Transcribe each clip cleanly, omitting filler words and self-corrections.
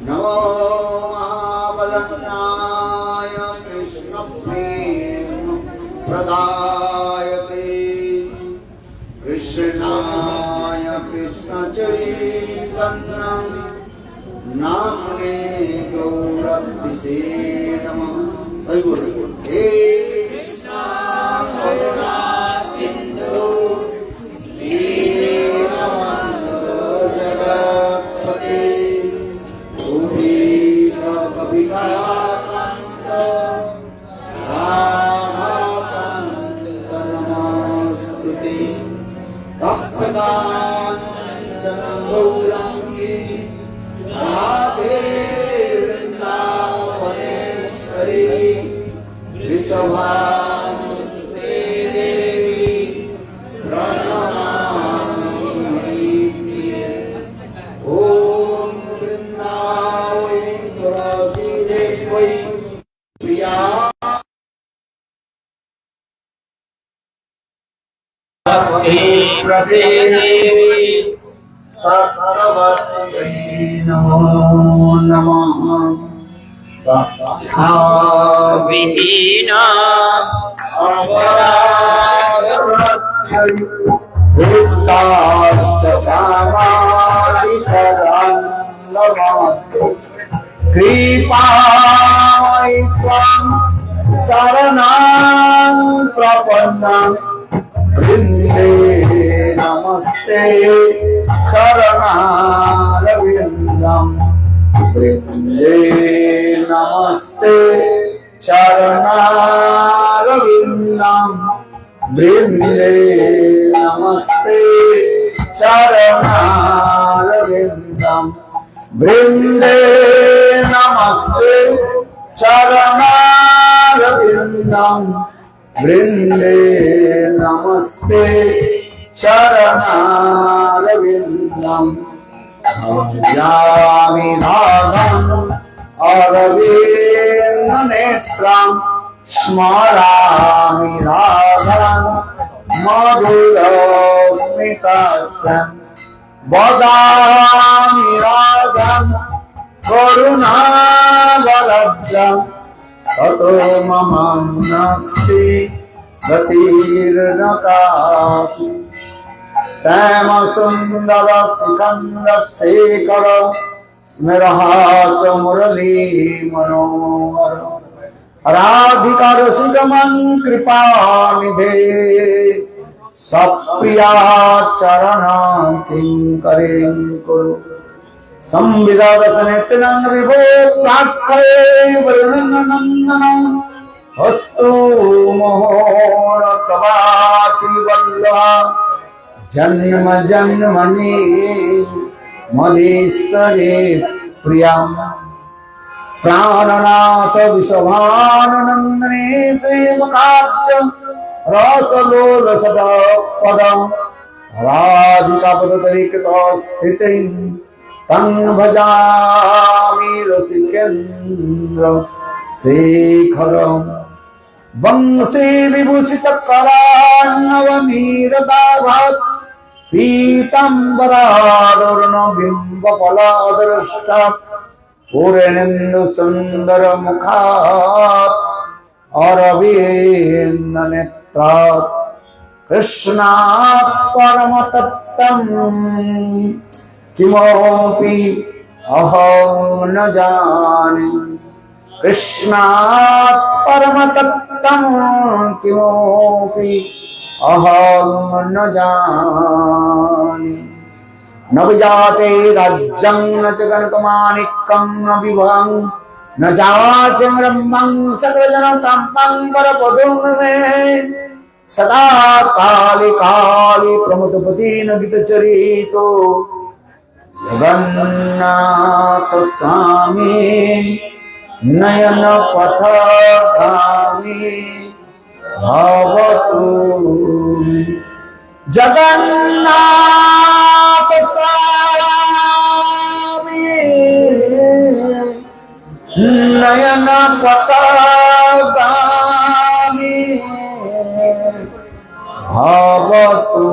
नमो महाबलनाय कृष्णप्रेम प्रदायते कृष्णाय कृष्णचैतन्य नामने गौरतिसे नमः। हे कृष्णा करुणा सिंधु दीनबंधु जगत्पते भूमिश कविकान्त रामकान्त नमस्ते तप्तकाञ्चन गौराङ्गी राधे वृन्दावनेश्वरी वृषभानुसुते देवी प्रणमामि हरिप्रिये। ॐ वृन्दावै तुलसीदेव्यै प्रिया प्रदे सत्तवत्यै नमो नमः। विहीना अपराधवत्यै भूताश्च कामादितरान्नमात् कृपामयि त्वां शरणं प्रपन्नं वृन्दे नमस्ते चरणारविन्दं वृन्दे नमस्ते चरणारविन्दं वृन्दे नमस्ते चरणारविन्दं वृन्दे नमस्ते चरणारविन्दं वृन्दे नमस्ते चरणारविन्दं भजामि राधं अरविन्दनेत्रं स्मरामि राधं मधुरस्मितस्यं वदामि राधं करुणावलब्धं ततो मम नास्ति गतिर्न कापि। श्यामसुन्दर शिखण्डशेखर स्मेरहास मुरली मनोहर राधिका रसिकमं कृपानिधे सप्रिया चरण किंकरीं कुरु संविदादशनेत्रं विभो प्रार्थये वृन्दावननन्दनं अस्तु मोहनतवाति वल्लभा जन्म जन्मनि मदीश्वरे प्रियं प्राणनाथ विशभाननन्दने श्रीमुखाब्ज रसलोलसटपदं राधिकापदतरीकृतस्थितिं तं भजामि रसिकेन्द्र शेखरम् वंशी विभूषित करान्नवनीरदाभात् पीताम्बरादरुण बिम्बफलादृष्टात् पूर्णेन्दु सुन्दर मुखात् अरविन्द नेत्रात् कृष्णात् परमतत्त्वं किमपि अहं न जाने कृष्णात् परमतत्त्वं किमपि अहं न जाने। न विजाते राज्यं न च कनकमाणिक्यं न विभवं न जाचे ब्रह्मं सकलजनकान्तं परपदं मे सदा काले काले प्रमथपति न गीतचरितो जगन्नाथ स्वामी नयन पथगामी भवतु जगन्नाथ स्वामी नयन पथगामी भवतु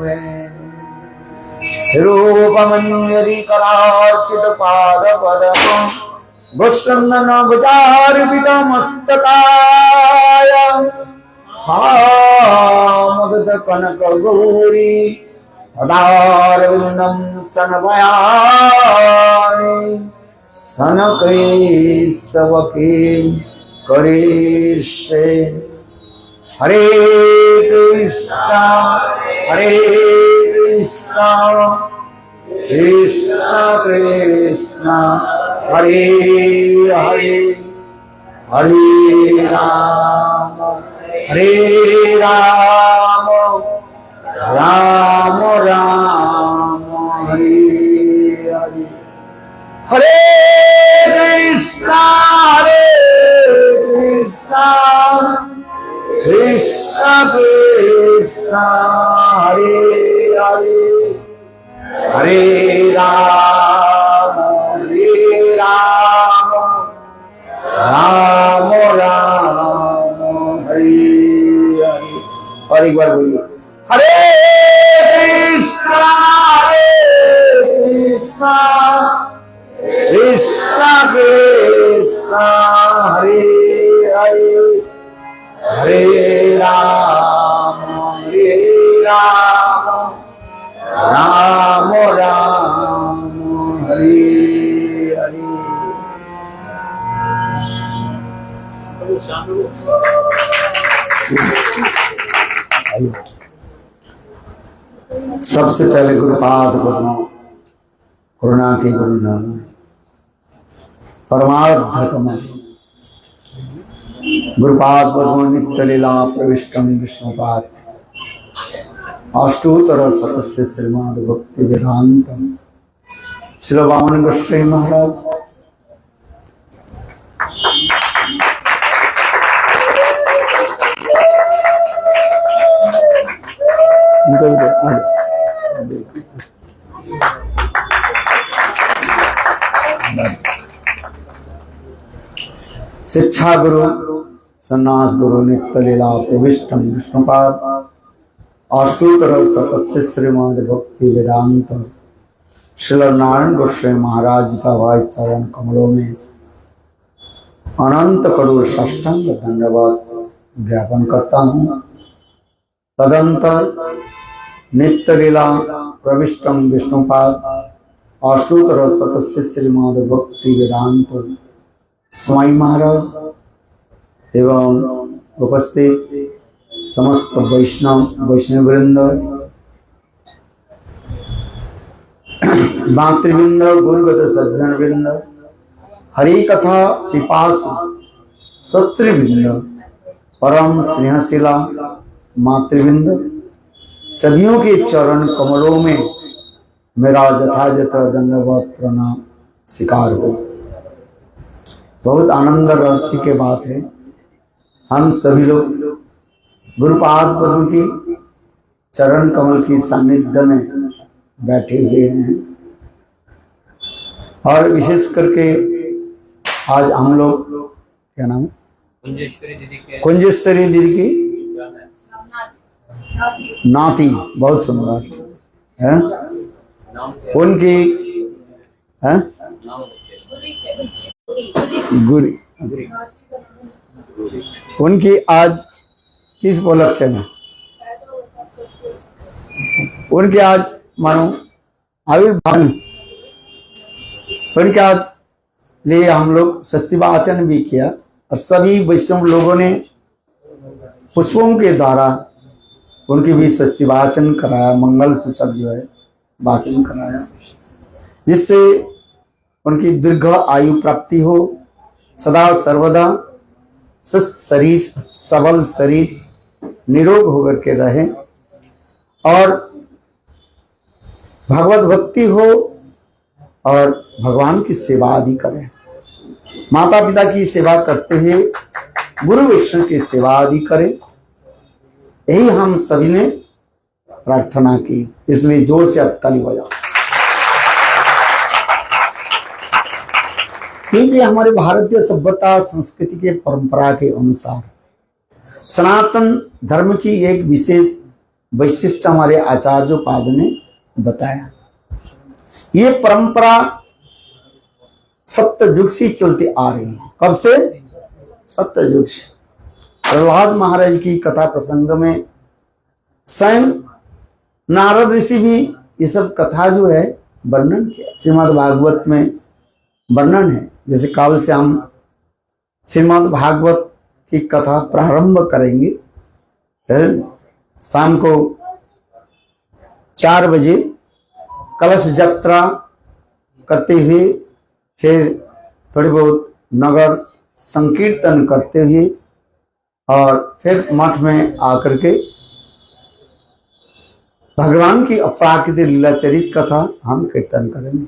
मे। रूप पुष्पमंजरी करार्चित पाद पद्म भुषंदन भुजार्पित मस्तकाय हामुद कनक गौरी पदारविंदम सनमयामि सनकैस्तवके करिष्ये। हरे कृष्णा कृष्णा कृष्णा हरे हरे हरे राम राम राम हरे हरे। हरे कृष्णा कृष्णा कृष्णा हरे हरे हरे राम राम राम हरे हरे। और एक बार बोलिए हरे कृष्णा कृष्णा कृष्णा हरे हरे हरे राम राम राम हरे हरे। सबसे पहले गुरुपाद पद्म करुणा के गुरु नानक परमार्थ कमल गुरुपाद पद्म नित्य लीला प्रविष्टम विष्णुपाद अष्टोत्तर सतस्य श्रीमद भक्ति वेदांत श्री वामन गोस्वामी महाराज। शिक्षा गुरु सन्यास गुरु नित्य लीला प्रविष्टम विष्णुपाद अष्टोत्तर सतस्य श्रीमद भक्ति वेदांत श्री नारायण गोस्वामी महाराज का भाई चरण कमलों में अनंत करोड़ साष्टांग धन्यवाद ज्ञापन करता हूँ। तदंतर नित्य लीला प्रविष्टम विष्णुपाद अष्टोत्तर सतस्य श्रीमद भक्ति वेदांत स्वामी महाराज एवं उपस्थित समस्त वैष्णववृंद मातृवृंद गुरुगत सज्जन वृंद हरि कथा पिपासु सत्रिवृंद परम स्नेहशिला मातृवृंद सभियों के चरण कमलों में मेरा यथायथ दंडवत प्रणाम स्वीकार हो। बहुत आनंद रहस्य के बात है, हम सभी लोग गुरुपाद पद्म की चरण कमल की सानिध्य में बैठे हुए हैं और विशेष करके आज हम लोग क्या नाम है कुंजेश्वरी दीदी की नाती बहुत सुंदर है उनकी है गुरी उनकी आज किस उपलक्ष्य में उनके आज मानो आविर्भाव उनके आज लिए हम लोग षष्ठी वाचन भी किया और सभी वैष्णव लोगों ने पुष्पों के द्वारा उनकी भी षष्ठी वाचन कराया, मंगल सूचक जो है वाचन कराया, जिससे उनकी दीर्घ आयु प्राप्ति हो, सदा सर्वदा स्वस्थ शरीर सबल शरीर निरोग होकर के रहे और भगवत भक्ति हो और भगवान की सेवा आदि करें। माता पिता की सेवा करते हुए गुरु वैष्णव की सेवा आदि करें, यही हम सभी ने प्रार्थना की। इसलिए जोर से अब ताली बजाओ, क्योंकि हमारे भारतीय सभ्यता संस्कृति के परंपरा के अनुसार सनातन धर्म की एक विशेष वैशिष्ट हमारे आचार्योपाद ने बताया ये परंपरा सत्ययुग से चलती आ रही है। कब से? सत्ययुग से। प्रहलाद महाराज की कथा प्रसंग में स्वयं नारद ऋषि भी ये सब कथा जो है वर्णन किया। श्रीमद् भागवत में वर्णन है। जैसे काल से हम श्रीमद् भागवत की कथा प्रारंभ करेंगे। शाम को 4 बजे कलश यात्रा करते हुए फिर थोड़ी बहुत नगर संकीर्तन करते हुए और फिर मठ में आकर के भगवान की अपराकृत लीला चरित कथा हम कीर्तन करेंगे।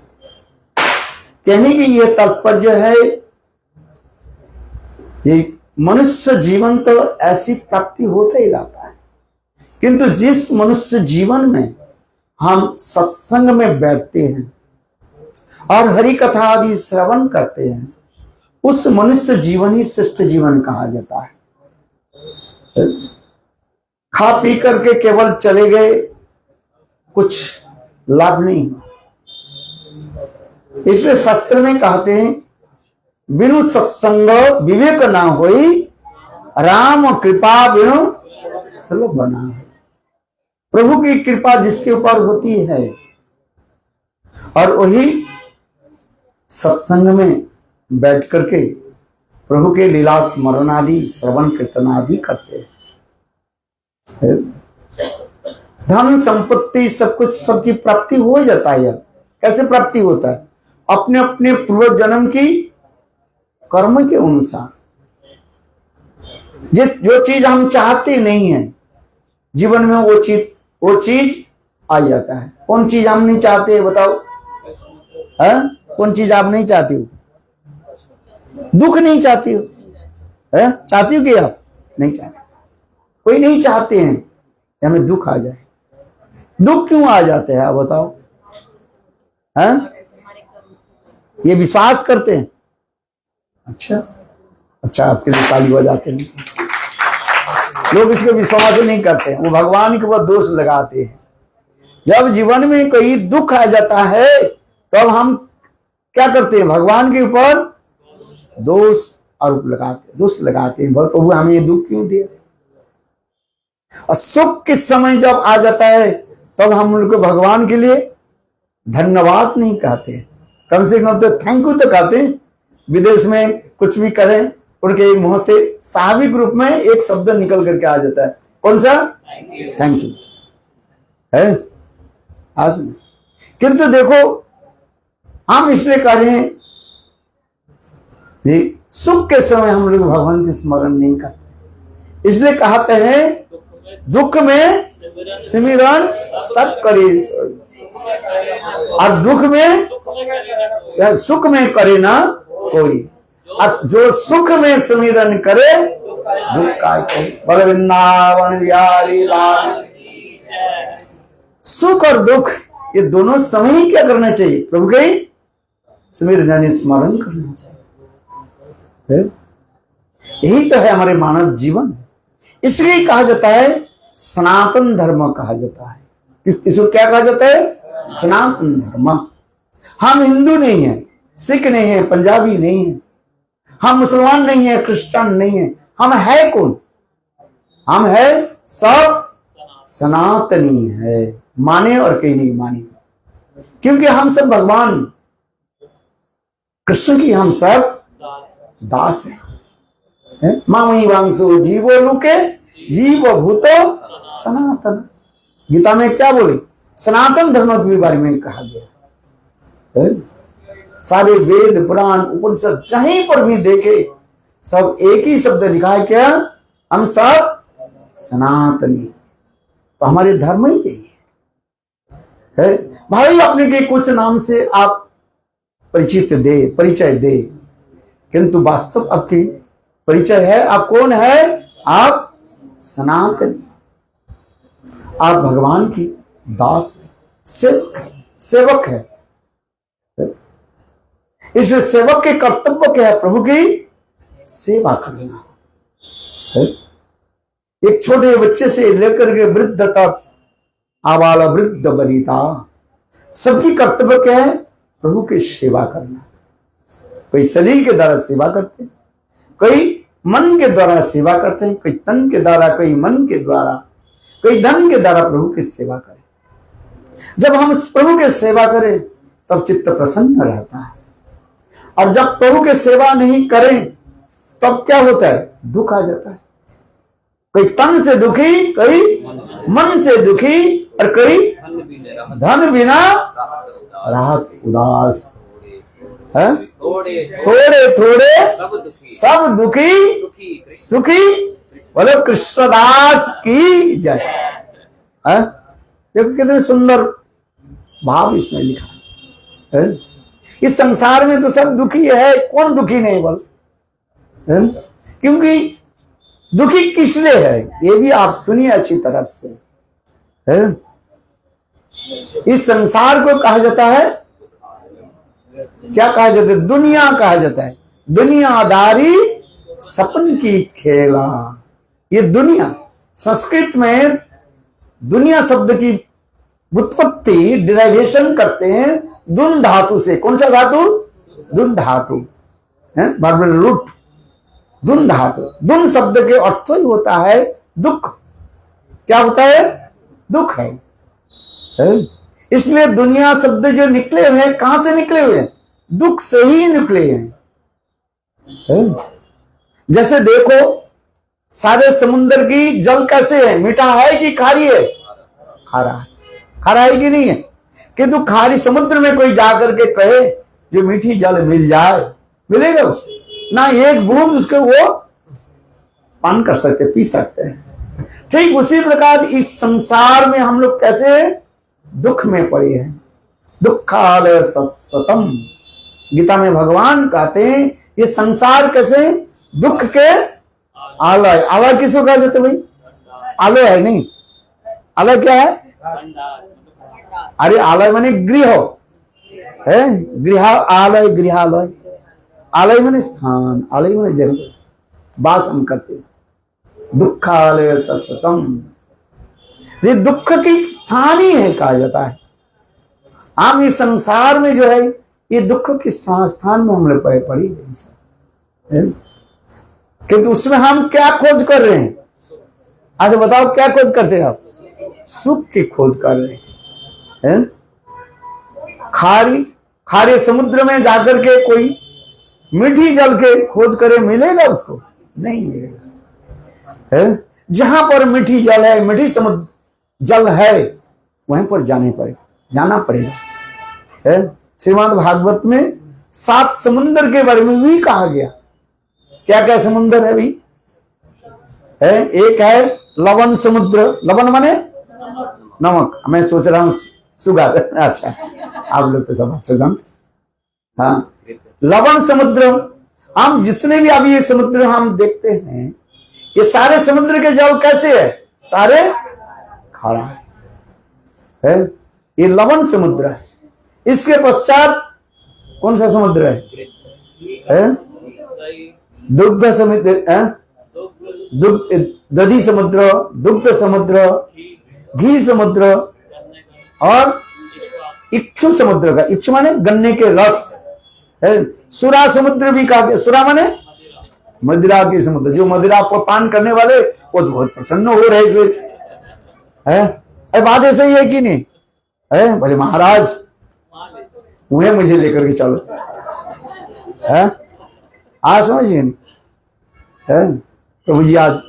कहने की यह तात्पर्य है, ये मनुष्य जीवन तो ऐसी प्राप्ति होता ही रहता है, किंतु जिस मनुष्य जीवन में हम सत्संग में बैठते हैं और हरि कथा आदि श्रवण करते हैं, उस मनुष्य जीवन ही श्रेष्ठ जीवन कहा जाता है। खा पी करके केवल चले गए, कुछ लाभ नहीं हुआ। इसलिए शास्त्र में कहते हैं, बिनु सत्संग विवेक ना होई, राम कृपा बिनु सुलभ ना हो। प्रभु की कृपा जिसके ऊपर होती है और वही सत्संग में बैठ करके प्रभु के लीला स्मरण आदि श्रवण कीर्तन आदि करते हैं। धन संपत्ति सब कुछ सबकी प्राप्ति हो जाता है। कैसे प्राप्ति होता है? अपने अपने पूर्व जन्म की कर्म के अनुसार। जो चीज हम चाहते नहीं है जीवन में, वो चीज आ जाता है। कौन चीज हम नहीं चाहते बताओ? कौन चीज आप नहीं चाहती हो? दुख नहीं चाहती हो? चाहती हो कि आप नहीं चाहते? कोई नहीं चाहते हैं कि हमें दुख आ जाए। दुख क्यों आ जाते हैं आप बताओ? ये विश्वास करते हैं। अच्छा आपके लिए ताली बजाते हैं। लोग इसको विश्वास ही नहीं करते हैं, वो भगवान के ऊपर दोष लगाते हैं। जब जीवन में कोई दुख आ जाता है तब हम क्या करते हैं? भगवान के ऊपर दोष आरोप लगाते हैं। प्रभु हमें ये दुख क्यों दिया? और सुख के समय जब आ जाता है तब हम उनको भगवान के लिए धन्यवाद नहीं कहते, कम से कम तो थैंक यू तो कहते हैं। विदेश में कुछ भी करें, उनके मुंह से स्वाभाविक रूप में एक शब्द निकल करके आ जाता है। कौन सा? थैंक यू है। आज किंतु देखो, हम इसलिए कह रहे हैं जी, सुख के समय हम लोग भगवान की स्मरण नहीं करते। इसलिए कहते हैं दुख में सिमरन सब करे, और दुख में सुख में करे ना कोई। जो सुख में सिमरन करे दुख का कोई। बोल वृंदावन बिहारी लाल। सुख और दुख ये दोनों समय ही क्या करना चाहिए? प्रभु के सिमरन स्मरण करना चाहिए। यही तो है हमारे मानव जीवन। इसलिए कहा जाता है सनातन धर्म कहा जाता है। इसको क्या कहा जाता है? सनातन धर्म। हम हिंदू नहीं है, सिख नहीं है, पंजाबी नहीं है, हम मुसलमान नहीं है, क्रिश्चियन नहीं है। हम है कौन? हम है सब सनातनी है, माने और कहीं नहीं माने। क्योंकि हम सब भगवान कृष्ण की हम सब दास है। मामी वांसो जीवो लुके जीव भूतो सनातन। गीता में क्या बोले? सनातन धर्म के बारे में कहा गया है। सारे वेद पुराण उपनिषद जहीं पर भी देखे सब एक ही शब्द लिखा है, क्या? हम सब सनातनी। तो हमारे धर्म ही यही है। भाई अपने के कुछ नाम से आप परिचय दे, किंतु वास्तव आपकी परिचय है, आप कौन है? आप सनातनी। आप भगवान की दास है, सेवक है। इस सेवक के कर्तव्य क्या है? प्रभु की सेवा करना है। एक छोटे बच्चे से लेकर के वृद्ध तक, आबाल वृद्ध वनिता, सबकी कर्तव्य क्या है? प्रभु की सेवा करना। कोई शरीर के द्वारा सेवा करते हैं, कोई मन के द्वारा सेवा करते हैं, कोई तन के द्वारा, कोई मन के द्वारा, कोई धन के द्वारा प्रभु की सेवा करें। जब हम प्रभु की सेवा करें तब चित्त प्रसन्न रहता है, और जब प्रभु की सेवा नहीं करें तब क्या होता है? दुख आ जाता है। कोई तन से दुखी, कोई मन से दुखी, और कोई धन बिना राहत उदास है। थोड़े थोड़े सब दुखी सुखी, बोलो कृष्णदास की जय। देखो कितने सुंदर भाव इसमें लिखा है। इस संसार में तो सब दुखी है, कौन दुखी नहीं बोल? क्योंकि दुखी किस लिए है ये भी आप सुनिए अच्छी तरफ से। इस संसार को कहा जाता है, क्या कहा जाता है? दुनिया कहा जाता है। दुनियादारी सपन की खेला। ये दुनिया, संस्कृत में दुनिया शब्द की उत्पत्ति डिराइवेशन करते हैं दुन धातु से। कौन सा धातु? दुन धातु है, बार्बर रूट, दुन धातु। दुन शब्द के अर्थ ही होता है दुख। क्या होता है? दुख है। इसलिए दुनिया शब्द जो निकले हुए हैं, कहां से निकले हुए हैं? दुख से ही निकले हैं। जैसे देखो सारे समुद्र की जल कैसे है? मीठा है कि खारी है? खारा है। खारा है कि नहीं है? किंतु खारी समुद्र में कोई जाकर के कहे जो मीठी जल मिल जाए, मिलेगा उसको? ना एक बूंद उसके वो पान कर सकते, पी सकते हैं। ठीक उसी प्रकार इस संसार में हम लोग कैसे दुख में पड़े हैं। दुखालय सततम, गीता में भगवान कहते हैं ये संसार कैसे? दुख के आलय। आलय किसको कहा जाता है भाई? आलय है नहीं, आलय क्या है? अरे आलय माने गृह है, गृह आलय, गृहालय। आलय माने स्थान, आलय माने जगह, वास हम करते। दुखालय सततम, ये दुख की स्थान ही है कहा जाता है। हम इस संसार में जो है ये दुख के स्थान में हम लोग पड़ी गई, किंतु उसमें हम क्या खोज कर रहे हैं? आज बताओ क्या खोज करते हैं आप? सुख की खोज कर रहे हैं। खारे समुद्र में जाकर के कोई मीठी जल के खोज करे, मिलेगा उसको? नहीं मिलेगा। जहां पर मीठी जल है, मीठी समुद्र जल है, वहीं पर जाना पड़ेगा। श्रीमद् भागवत में 7 समुद्र के बारे में भी कहा गया। क्या क्या समुद्र है भी? एक है लवण समुद्र। लवण माने नमक, मैं सोच रहा हूं सुगर। अच्छा, आप लोग तो सब अच्छे जानते। हाँ, लवण समुद्र। हम जितने भी अभी ये समुद्र हम देखते हैं, ये सारे समुद्र के जल कैसे है? सारे खारा है। ये लवण समुद्र है। इसके पश्चात कौन सा समुद्र है? दुग्ध समुद्र, दधि समुद्र, दुग्ध समुद्र, घी समुद्र, और इक्षु समुद्र का, इक्षु माने गन्ने के रस है। सुरा समुद्र भी कहा गया। सुरा माने मदिरा के समुद्र। जो मदिरा को पान करने वाले वो तो बहुत प्रसन्न हो रहे है। बात ऐसे ही है कि नहीं है? बोले महाराज उन्हें मुझे लेकर के चलो। आज समझिए, प्रभु जी आज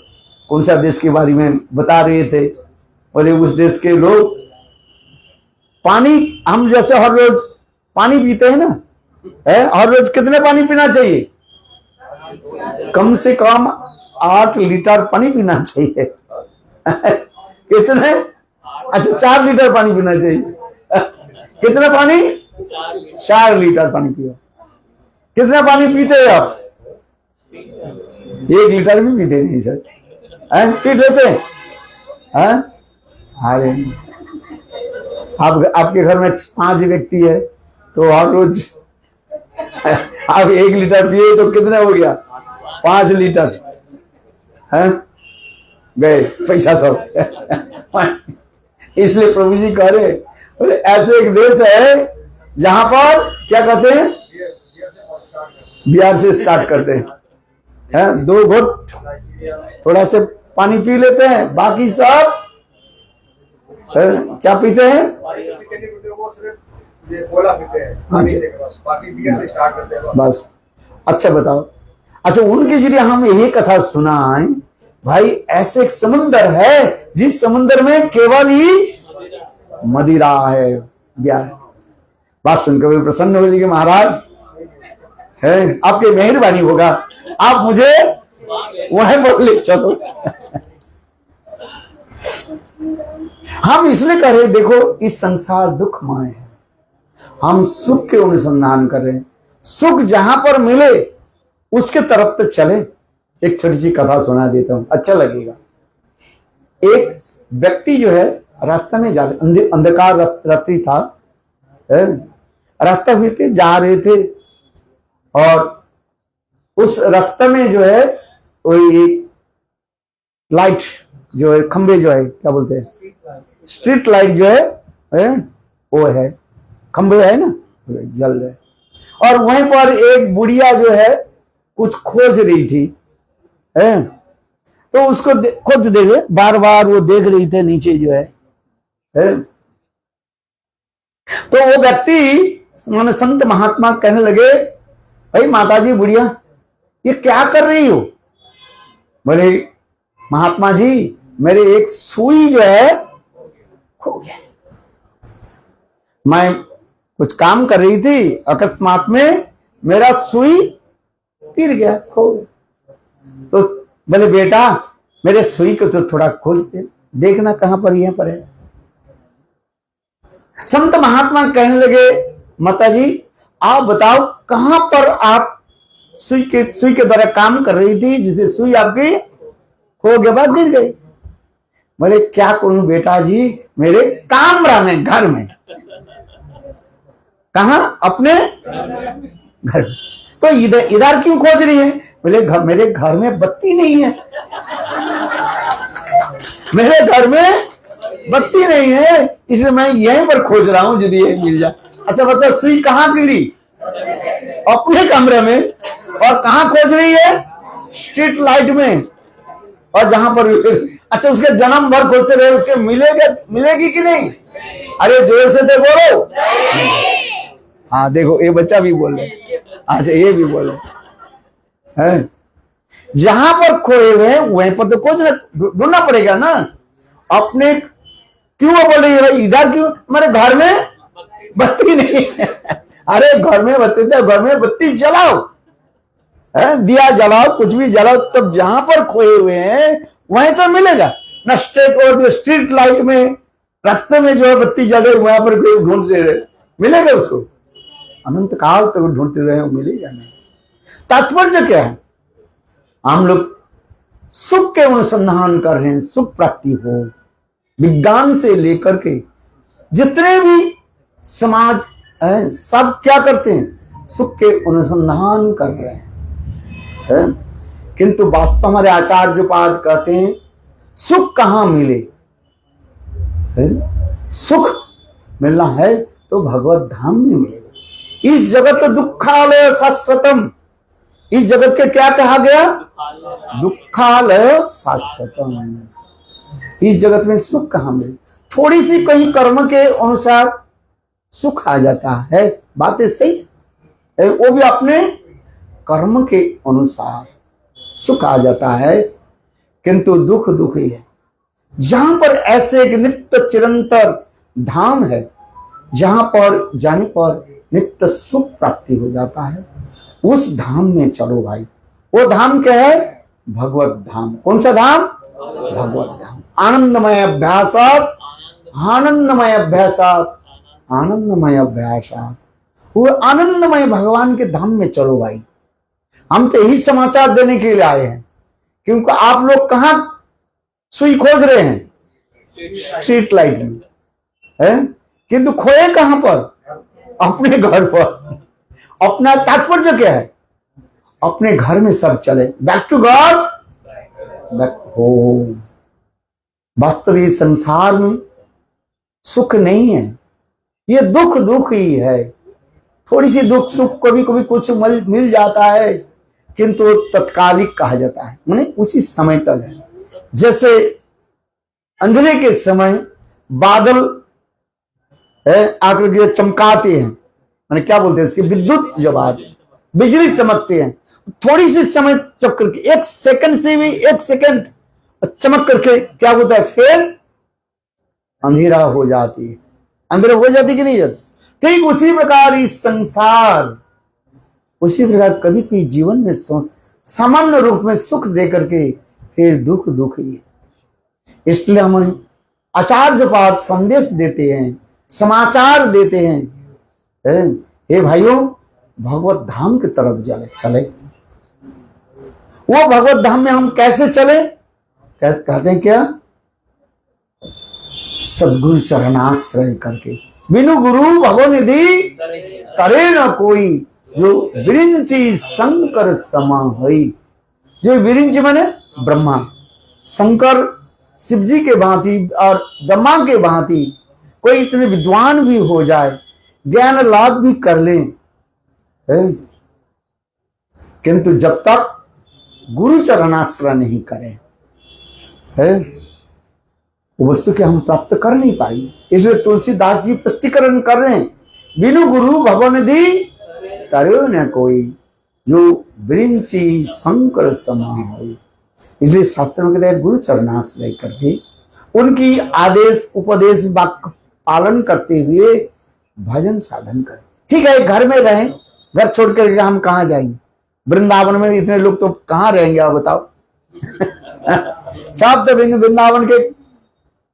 कौन सा देश के बारे में बता रहे थे? बोले उस देश के लोग पानी, हम जैसे हर रोज पानी पीते हैं ना, हर रोज कितने पानी पीना चाहिए? कम से कम 8 लीटर पानी पीना चाहिए। कितने? अच्छा, 4 लीटर पानी पीना चाहिए। कितना पानी? 4 लीटर पानी पियो। कितना पानी पीते हैं आप? 1 लीटर भी पीते नहीं सर। पी लेते हैं? अरे आपके घर में 5 व्यक्ति है तो हर रोज आप 1 लीटर पिए तो कितना हो गया? 5 लीटर है, गए पैसा सब। इसलिए प्रभु जी कह रहे बोले ऐसे एक देश है जहां पर क्या कहते हैं, बिहार से स्टार्ट करते हैं, 2 घुट थोड़ा से पानी पी लेते हैं, बाकी सब क्या पीते हैं, कोला पीते हैं, पानी बाकी बियर से स्टार्ट करते हैं बस। अच्छा बताओ, अच्छा उनके जरिए हम यही कथा सुना है भाई, ऐसे एक समुंदर है जिस समुंदर में केवल ही मदिरा है, बिहार। बात सुनकर भी प्रसन्न हो कि महाराज है आपके मेहरबानी होगा, आप मुझे वहीं पर ले चलो। हम इसलिए कह रहे देखो इस संसार दुखमय है, हम सुख के अनुसंधान कर रहे हैं, सुख जहां पर मिले उसके तरफ तो चले। एक छोटी सी कथा सुना देता हूं, अच्छा लगेगा। एक व्यक्ति जो है रास्ते में जा, अंधकार रात्रि था, रास्ता हुए थे, जा रहे थे, और उस रास्ते में जो है वही एक लाइट जो है, खंबे जो है क्या बोलते हैं, स्ट्रीट लाइट जो है वो है, खंबे है ना जल रहे, और वहीं पर एक बुढ़िया जो है कुछ खोज रही थी, तो उसको खोज देखे, बार बार वो देख रही थे नीचे जो है। तो वो व्यक्ति माने संत महात्मा कहने लगे, भाई माताजी बुढ़िया ये क्या कर रही हो? बोले महात्मा जी मेरे एक सुई जो है खो गया, मैं कुछ काम कर रही थी, अकस्मात में मेरा सुई गिर गया, खो गया। तो बोले बेटा मेरे सुई को तो थोड़ा खोज दे, देखना कहां पर, यहां पर है। संत महात्मा कहने लगे माताजी आप बताओ कहां पर आप सुई के द्वारा काम कर रही थी जिसे सुई आपकी खो गया, बाद गिर गई। बोले क्या करूं बेटा जी, मेरे कामरा में, घर में। कहा? अपने घर में। तो इधर क्यों खोज रही है? बोले मेरे घर में बत्ती नहीं है, मेरे घर में बत्ती नहीं है, इसलिए मैं यहीं पर खोज रहा हूं यदि ये मिल जाए। अच्छा बताओ सुई कहां गिरी? अपने कमरे में। और कहां खोज रही है? स्ट्रीट लाइट में। और जहां पर अच्छा उसके जन्म भर खोजते रहे, उसके मिलेगी कि नहीं? अरे जोर से तो बोलो। हाँ देखो ये बच्चा भी बोल रहे, अच्छा ये भी बोल रहे हैं, जहां पर खोए हुए वहीं पर तो खोज ढूंढना पड़ेगा ना। अपने क्यों बोल रही है भाई इधर क्यों? मेरे घर में बत्ती नहीं है। अरे घर में बत्ती तो घर में बत्ती जलाओ, दिया जलाओ, कुछ भी जलाओ, तब जहां पर खोए हुए हैं वहीं तो मिलेगा ना। स्ट्रीट लाइट में रास्ते में जो है बत्ती जले वहां पर ढूंढते रहे, मिलेगा उसको? अनंत काल तक ढूंढते रहे मिलेगा नहीं। तात्पर्य क्या है? हम लोग सुख के अनुसंधान कर रहे हैं, सुख प्राप्ति हो। विज्ञान से लेकर के जितने भी समाज है सब क्या करते हैं? सुख के अनुसंधान कर रहे हैं, किंतु वास्तव हमारे आचार्य पाद कहते हैं सुख कहां मिले? सुख मिलना है तो भगवत धाम में मिलेगा। इस जगत दुखालय शाश्वतम, इस जगत के क्या कहा गया? दुखालय शाश्वतम। इस जगत में सुख कहां मिले? थोड़ी सी कहीं कर्म के अनुसार सुख आ जाता है, बातें सही है, वो भी अपने कर्म के अनुसार सुख आ जाता है, किंतु दुख दुख ही है। जहां पर ऐसे एक नित्य चिरंतर धाम है, जहां पर जाने पर नित्य सुख प्राप्ति हो जाता है, उस धाम में चलो भाई। वो धाम क्या है? भगवत धाम। कौन सा धाम? भगवत धाम। आनंदमय अभ्यासात, आनंदमय अभ्यासात, आनंदमय अभ्यासात। वो आनंदमय भगवान के धाम में चलो भाई। हम तो यही समाचार देने के लिए आए हैं, क्योंकि आप लोग कहां सुई खोज रहे हैं? स्ट्रीट लाइट में है, किंतु खोए कहां पर? अपने घर पर। अपना तात्पर्य क्या है? अपने घर में सब चले, back to God, back home. वास्तविक संसार में सुख नहीं है, ये दुख दुख ही है। थोड़ी सी दुख सुख कभी कभी कुछ मिल जाता है, किंतु तत्कालिक कहा जाता है, माने उसी समय तक है। जैसे अंधेरे के समय बादल आकर के चमकाते हैं, माने क्या बोलते हैं इसके, विद्युत जब आते हैं, बिजली चमकते हैं, थोड़ी सी समय चमक करके, एक सेकंड से भी एक सेकंड चमक करके क्या होता है, फिर अंधेरा हो जाती है। अंधेरा हो जाती कि नहीं जाती? ठीक उसी प्रकार इस संसार, उसी प्रकार कभी कभी जीवन में सामान्य रूप में सुख दे करके फिर दुख दुख ही है। इसलिए हम आचार्यपाद संदेश देते हैं, समाचार देते हैं, हे भाइयों भगवत धाम की तरफ चले। वो भगवत धाम में हम कैसे चले? कहते हैं क्या? सदगुरु चरणाश्रय करके, बिनु गुरु भगवनिधि तरे न कोई, जो विरिंची शंकर समा हुई। जो विरिंच माने ब्रह्मा, शंकर शिव जी के भांति और ब्रह्मा के भांति कोई इतने विद्वान भी हो जाए, ज्ञान लाभ भी कर ले, किंतु जब तक गुरु चरणाश्रय नहीं करे वो वस्तु के हम प्राप्त कर नहीं पाएंगे। इसलिए तुलसीदास जी स्पष्टीकरण कर रहे हैं, बिनु गुरु भगवनिधि तरे न कोई, जो विरिंची शंकर समा होई। इसलिए शास्त्र में कहते हैं गुरु चरणाश्रय करके उनकी आदेश उपदेश वाक्य पालन करते हुए भजन साधन करें। ठीक है, घर में रहें, घर छोड़ कर हम कहाँ जाएंगे? वृंदावन में इतने लोग तो कहाँ रहेंगे आप बताओ? सब तो वृंदावन के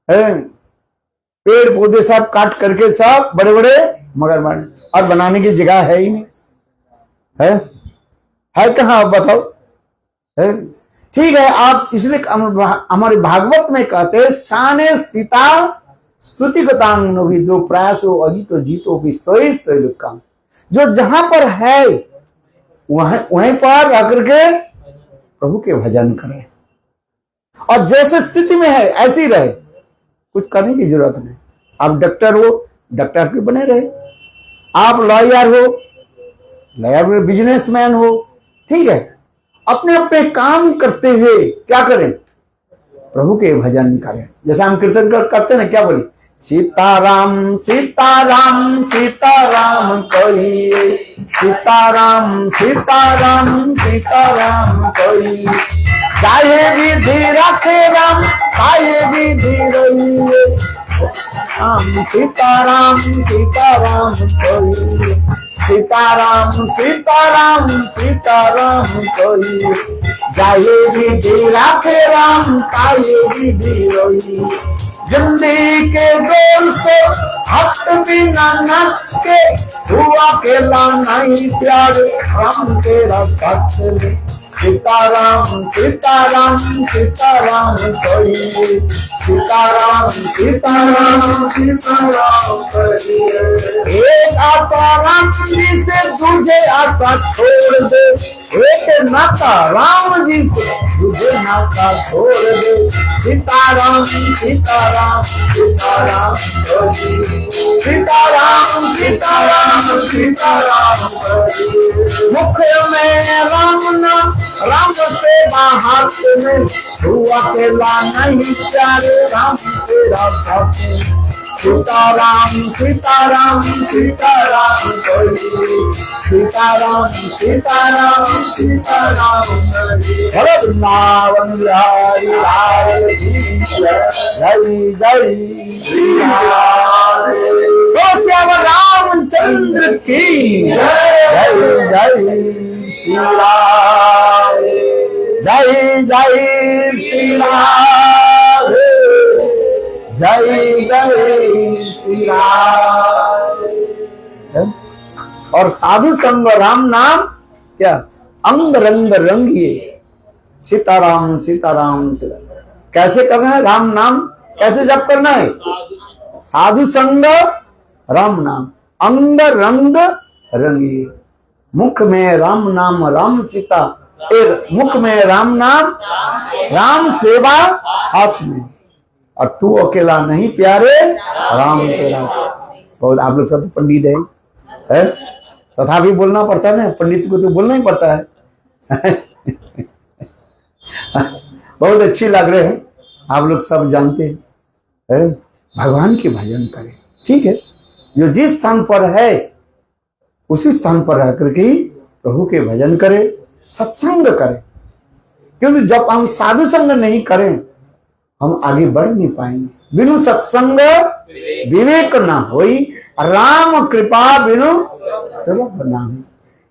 पेड़ पौधे सब काट करके सब बड़े बड़े मगरमच्छ, और बनाने की जगह है ही नहीं, है कहाँ आप बताओ? ठीक है, आप इसलिए हमारे भागवत में कहते हैं स्थाने स्थिता स्तुतिगतांग भी दो प्रयासो अजितो जीतो भी स्तोयम। जो जहां पर है वहीं पर आकर के प्रभु के भजन करें, और जैसे स्थिति में है ऐसी रहे, कुछ करने की जरूरत नहीं। आप डॉक्टर हो, डॉक्टर के बने रहे, आप लॉयर हो, लॉयर में, बिजनेसमैन हो, ठीक है, अपने अपने काम करते हुए क्या करें? प्रभु के भजन करें। जैसे हम कीर्तन करते हैं ना, क्या बोले? सीताराम सीताराम सीताराम कहिए, सीताराम सीताराम सीताराम कहिए, चाहे विधि रखे राम, चाहे विधि रहिए, राम सीताराम सीताराम कहिए, सीताराम सीताराम सीताराम कहिए, चाहे विधि रखे राम, चाहे विधि रहिए। जिंदगी के गोल से हट बिना नच के, हुआ अकेला नहीं प्यारे राम तेरा सत्य। सीताराम सीताराम सीताराम कहिए, सीताराम सीताराम सीताराम कहिए। एक आशा राम जी से तुझे आशा छोड़ दे, एक नाता राम जी से तुझे नाता छोड़ दे। सीताराम सीताराम सीताराम कहिए, सीताराम सीताराम सीताराम कहिए। मुख में राम नाम, राम सेवा हाथ में, तू अकेला नहीं प्यारे राम तेरा साथी। सीताराम सीताराम सीताराम कहिए, सीताराम सीताराम सीताराम कहिए। हरे वृंदावन बिहारी लाल की जय जय श्री राम। श्याम रामचंद्र की जय जय श्री राम, जय जय श्री राम, जय जय श्री राम। और साधु संग राम नाम क्या? अंग रंग रंगिए, सीताराम सीताराम सीताराम। कैसे करना है राम नाम? कैसे जप करना है? साधु संग राम नाम, अंग रंग रंगिए। मुख में राम नाम राम सीता, मुख में राम नाम राम सेवा हाथ में, और तू अकेला नहीं प्यारे राम तेरा। बहुत आप लोग सब पंडित है? तथापि बोलना पड़ता है ना, पंडित को तो बोलना ही पड़ता है। बहुत अच्छी लग रहे हैं, आप लोग सब जानते हैं। भगवान के भजन करें, ठीक है, जो जिस स्थान पर है उसी स्थान पर रह करके प्रभु के भजन करें, सत्संग करें। क्योंकि जब हम साधु संग नहीं करें हम आगे बढ़ नहीं पाएंगे। बिनु सत्संग विवेक ना होई, राम कृपा बिनु सुलभ ना हो।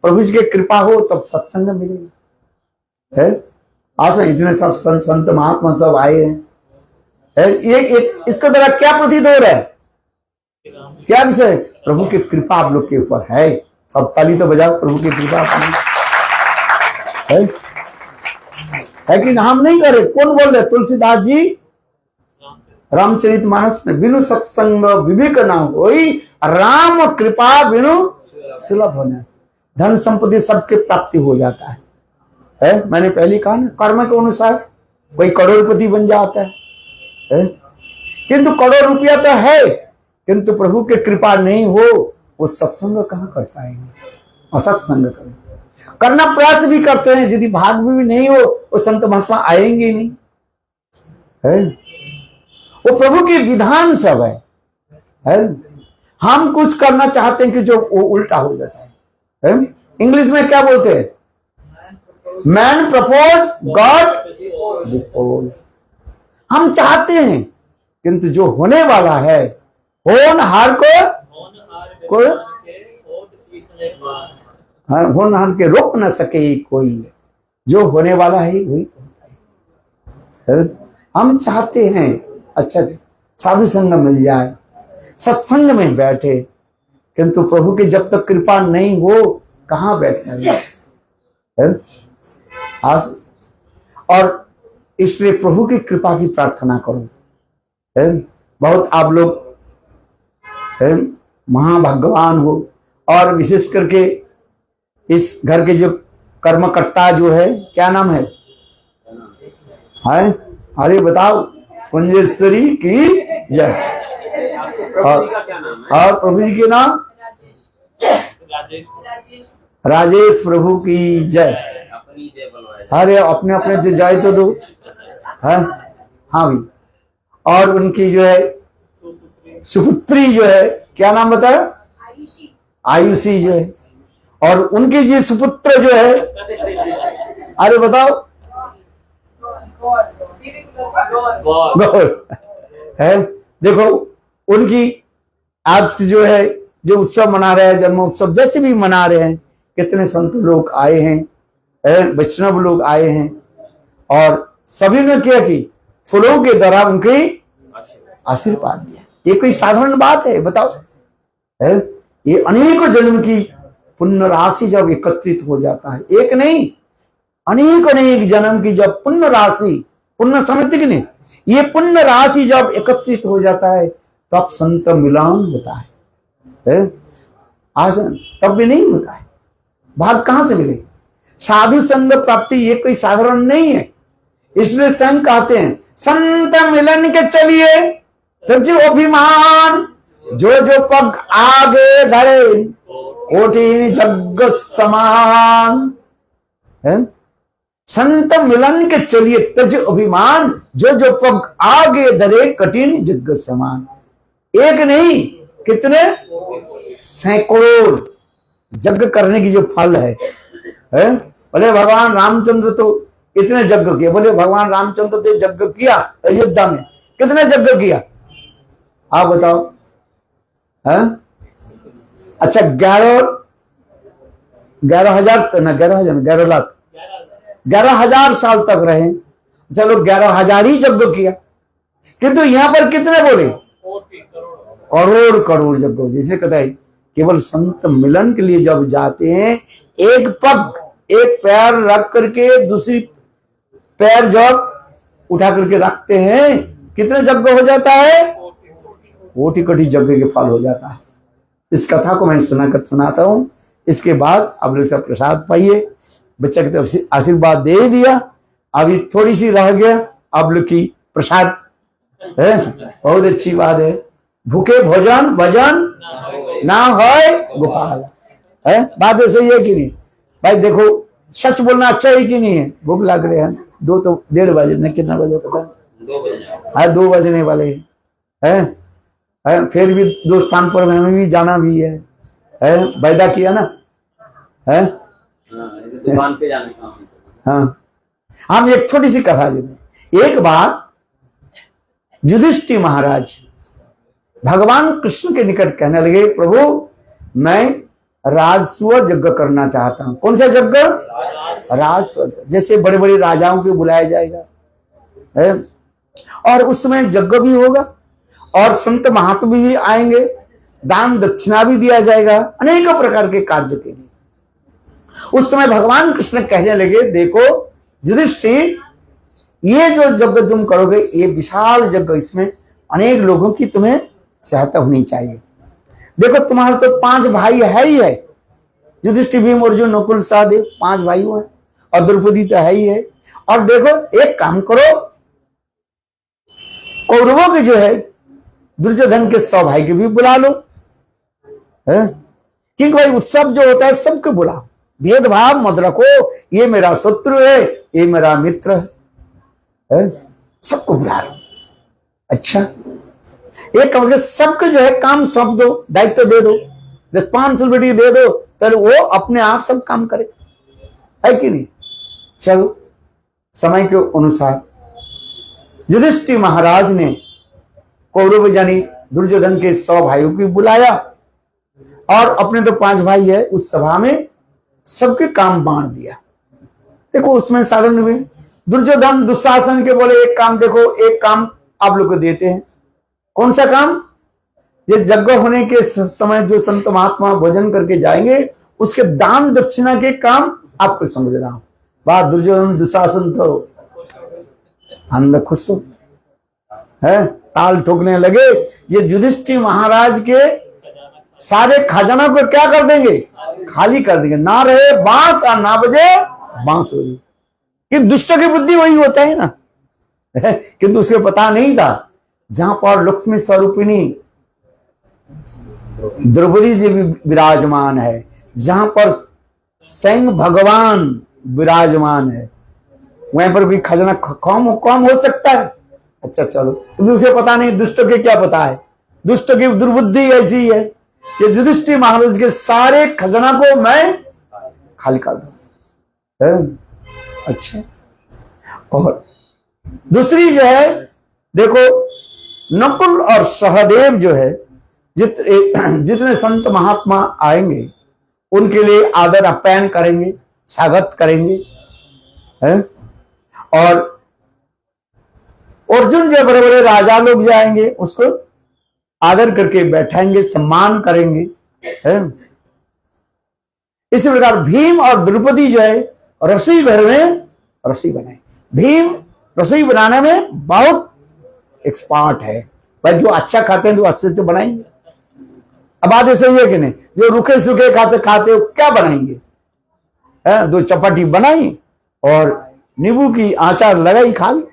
प्रभु जी की कृपा हो तब सत्संग मिलेगा। है आज में इतने सब संत महात्मा सब आए हैं, ये इसके द्वारा क्या प्रतीत हो रहा है? क्या विषय? प्रभु की कृपा आप लोग के ऊपर है। सब ताली तो बजाओ, प्रभु की कृपा है कि हम नहीं करे। कौन बोल रहे? तुलसीदास जी रामचरितमानस में, बिनु सत्संग विवेक ना होई, राम कृपा बिनु सुलभ होना। धन संपत्ति सबके प्राप्ति हो जाता है? मैंने पहले कहा ना, कर्म के अनुसार कोई करोड़पति बन जाता है? किंतु करोड़ रुपया तो है, किंतु प्रभु की कृपा नहीं हो, वो सत्संग कहाँ कर पाएंगे? असत्संग करें, करना प्रयास भी करते हैं, यदि भाग्य भी नहीं हो वो संत महात्मा आएंगे नहीं। है वो प्रभु के विधान सब है? हम कुछ करना चाहते हैं कि जो वो उल्टा हो जाता है। इंग्लिश में क्या बोलते हैं? Man propose God dispose. हम चाहते हैं किंतु जो होने वाला है, होनहार को होनहार के रोक न सके कोई, जो होने वाला है वही तो होता है। हम चाहते हैं अच्छा साधु संग मिल जाए, सत्संग में बैठे, किंतु प्रभु की जब तक कृपा नहीं हो कहाँ बैठना है? और इसलिए प्रभु की कृपा की प्रार्थना करो। बहुत आप लोग महाभाग्यवान हो, और विशेष करके इस घर के जो कर्मकर्ता जो है, क्या नाम है? अरे बताओ, कुंजेश्वरी की जय। और प्रभु जी के नाम राजेश प्रभु की जय। अरे अपने अपने जो जय तो दो। हाँ भाई, और उनकी जो है सुपुत्री जो है, क्या नाम बताया? आयुषी जो है, और उनकी जी सुपुत्र जो है, अरे बताओ, गौर है। देखो उनकी आज जो है जो उत्सव मना रहे हैं, जन्म उत्सव जैसे भी मना रहे हैं, कितने संत लोग आए हैं, वैष्णव लोग आए हैं, और सभी ने क्या की? फूलों के द्वारा उनकी आशीर्वाद दिया। ये कोई साधारण बात है? बताओ। ये अनेकों जन्म की पुण्य राशि जब एकत्रित हो जाता है, एक नहीं अनेक जन्म की जब पुण्य राशि, पुण्य समझते कि नहीं, ये पुण्य राशि जब एकत्रित हो जाता है तब संत मिलन होता है। आज तब भी नहीं होता है। भाग कहां से मिले? साधु संग प्राप्ति ये कोई साधारण नहीं है। इसलिए संत कहते हैं, संत मिलन के चलिए तज अभिमान, जो जो पग आगे धरे कोटि जग समान। संत मिलन के चलिए तज अभिमान, जो जो पग आगे धरे कठिन जग समान। एक नहीं, कितने सैकड़ों यज्ञ करने की जो फल है। बोले भगवान रामचंद्र तो इतने यज्ञ किए, बोले भगवान रामचंद्र तो यज्ञ किया अयोध्या में, कितने यज्ञ किया आप बताओ? अच्छा 11,000 साल तक रहे, चलो 11,000 ही यज्ञ किया, किंतु यहां पर कितने बोले? करोड़ यज्ञ। जिसने कहता है केवल संत मिलन के लिए जब जाते हैं, एक पग एक पैर रख करके दूसरी पैर जब उठा करके रखते हैं, कितने यज्ञ हो जाता है? कोटि यज्ञ के फल हो जाता है। इस कथा को मैं सुनाता हूं। इसके बाद आप लोग सब प्रसाद पाइए। बच्चा की तरफ से आशीर्वाद दे दिया, अभी थोड़ी सी रह गया आप लोग की प्रसाद है। बहुत अच्छी बात है, भूखे भोजन भजन ना होय गोपाल। है बात ऐसे ही है कि नहीं भाई? देखो सच बोलना अच्छा है कि नहीं है? भूख लग रहे हैं, 2 तो 1:30 बजे न, कितना बजे पता है? 2 बजने वाले हैं। फिर भी 2 स्थान पर हमें भी जाना भी है। वायदा किया ना है? दुकान पे जाने का। हाँ, हम एक छोटी सी कथा देते। एक बार युधिष्ठिर महाराज भगवान कृष्ण के निकट कहने लगे, प्रभु मैं राजस्व यज्ञ करना चाहता हूं। कौन सा यज्ञ? राजस्व, जैसे बड़े बड़े राजाओं को बुलाया जाएगा है, और उसमें यज्ञ भी होगा और संत महात्मा भी आएंगे, दान दक्षिणा भी दिया जाएगा, अनेक प्रकार के कार्य के लिए। उस समय भगवान कृष्ण कहने लगे, देखो युधिष्ठिर, ये जो यज्ञ तुम करोगे ये विशाल यज्ञ, इसमें अनेक लोगों की तुम्हें सहायता होनी चाहिए। देखो तुम्हारे तो 5 भाई है ही है, युधिष्ठिर भीम अर्जुन नकुल सहदेव 5 भाई हैं, और द्रौपदी तो है ही है। और देखो एक काम करो, कौरवों के जो है दुर्योधन के 100 भाई के भी बुला लो, क्योंकि भाई उत्सव जो होता है सबको बुलाओ, भेदभाव मत रखो, ये मेरा शत्रु है ये मेरा मित्र है, सबको बुला लो। अच्छा, एक कम से सबको जो है काम सौंप दो, दायित्व दे दो, रिस्पॉन्सिबिलिटी दे दो, तो वो अपने आप सब काम करे, है कि नहीं? चलो समय के अनुसार युधिष्ठिर महाराज ने कौरव यानी दुर्योधन के 100 भाइयों को बुलाया, और अपने तो 5 भाई है, उस सभा में सबके काम बांट दिया। देखो उसमें साधारण में दुर्योधन दुशासन के बोले, एक काम देखो, एक काम आप लोग को देते हैं। कौन सा काम? ये यज्ञ होने के समय जो संत महात्मा भोजन करके जाएंगे उसके दान दक्षिणा के काम आपको समझ रहा हूं। बात दुर्योधन दुशासन तो अंदर खुश हो है, ताल ठोकने लगे। ये युधिष्ठिर महाराज के सारे खजाना को क्या कर देंगे? खाली कर देंगे, ना रहे बांस और ना बजे बांसुरी। कि दुष्ट की बुद्धि वही होता है ना किंतु उसके पता नहीं था, जहां पर लक्ष्मी स्वरूपिणी द्रौपदी देवी विराजमान है, जहां पर स्वयं भगवान विराजमान है, वहां पर भी खजाना कम हो सकता है। अच्छा चलो, क्योंकि उसे पता नहीं, दुष्ट के क्या पता है, दुष्ट की दुर्बुद्धि ऐसी है कि युधिष्ठिर महाराज के सारे खजाना को मैं खाली कर दूं। अच्छा, और दूसरी जो है देखो, नकुल और सहदेव जो है जितने संत महात्मा आएंगे उनके लिए आदर आप्यायन करेंगे, स्वागत करेंगे है? और अर्जुन जो बड़े बड़े राजा लोग जाएंगे उसको आदर करके बैठाएंगे, सम्मान करेंगे है? इसी प्रकार भीम और द्रौपदी जो है रसोई घर में रसोई बनाए। भीम रसोई बनाने में बहुत एक्सपर्ट है भाई, जो अच्छा खाते हैं जो अच्छे से बनाएंगे। अब बात ऐसे ही है कि नहीं, जो रुखे सूखे खाते खाते क्या बनाएंगे? 2 चपाटी बनाई और नींबू की आचार लगाई, खा ली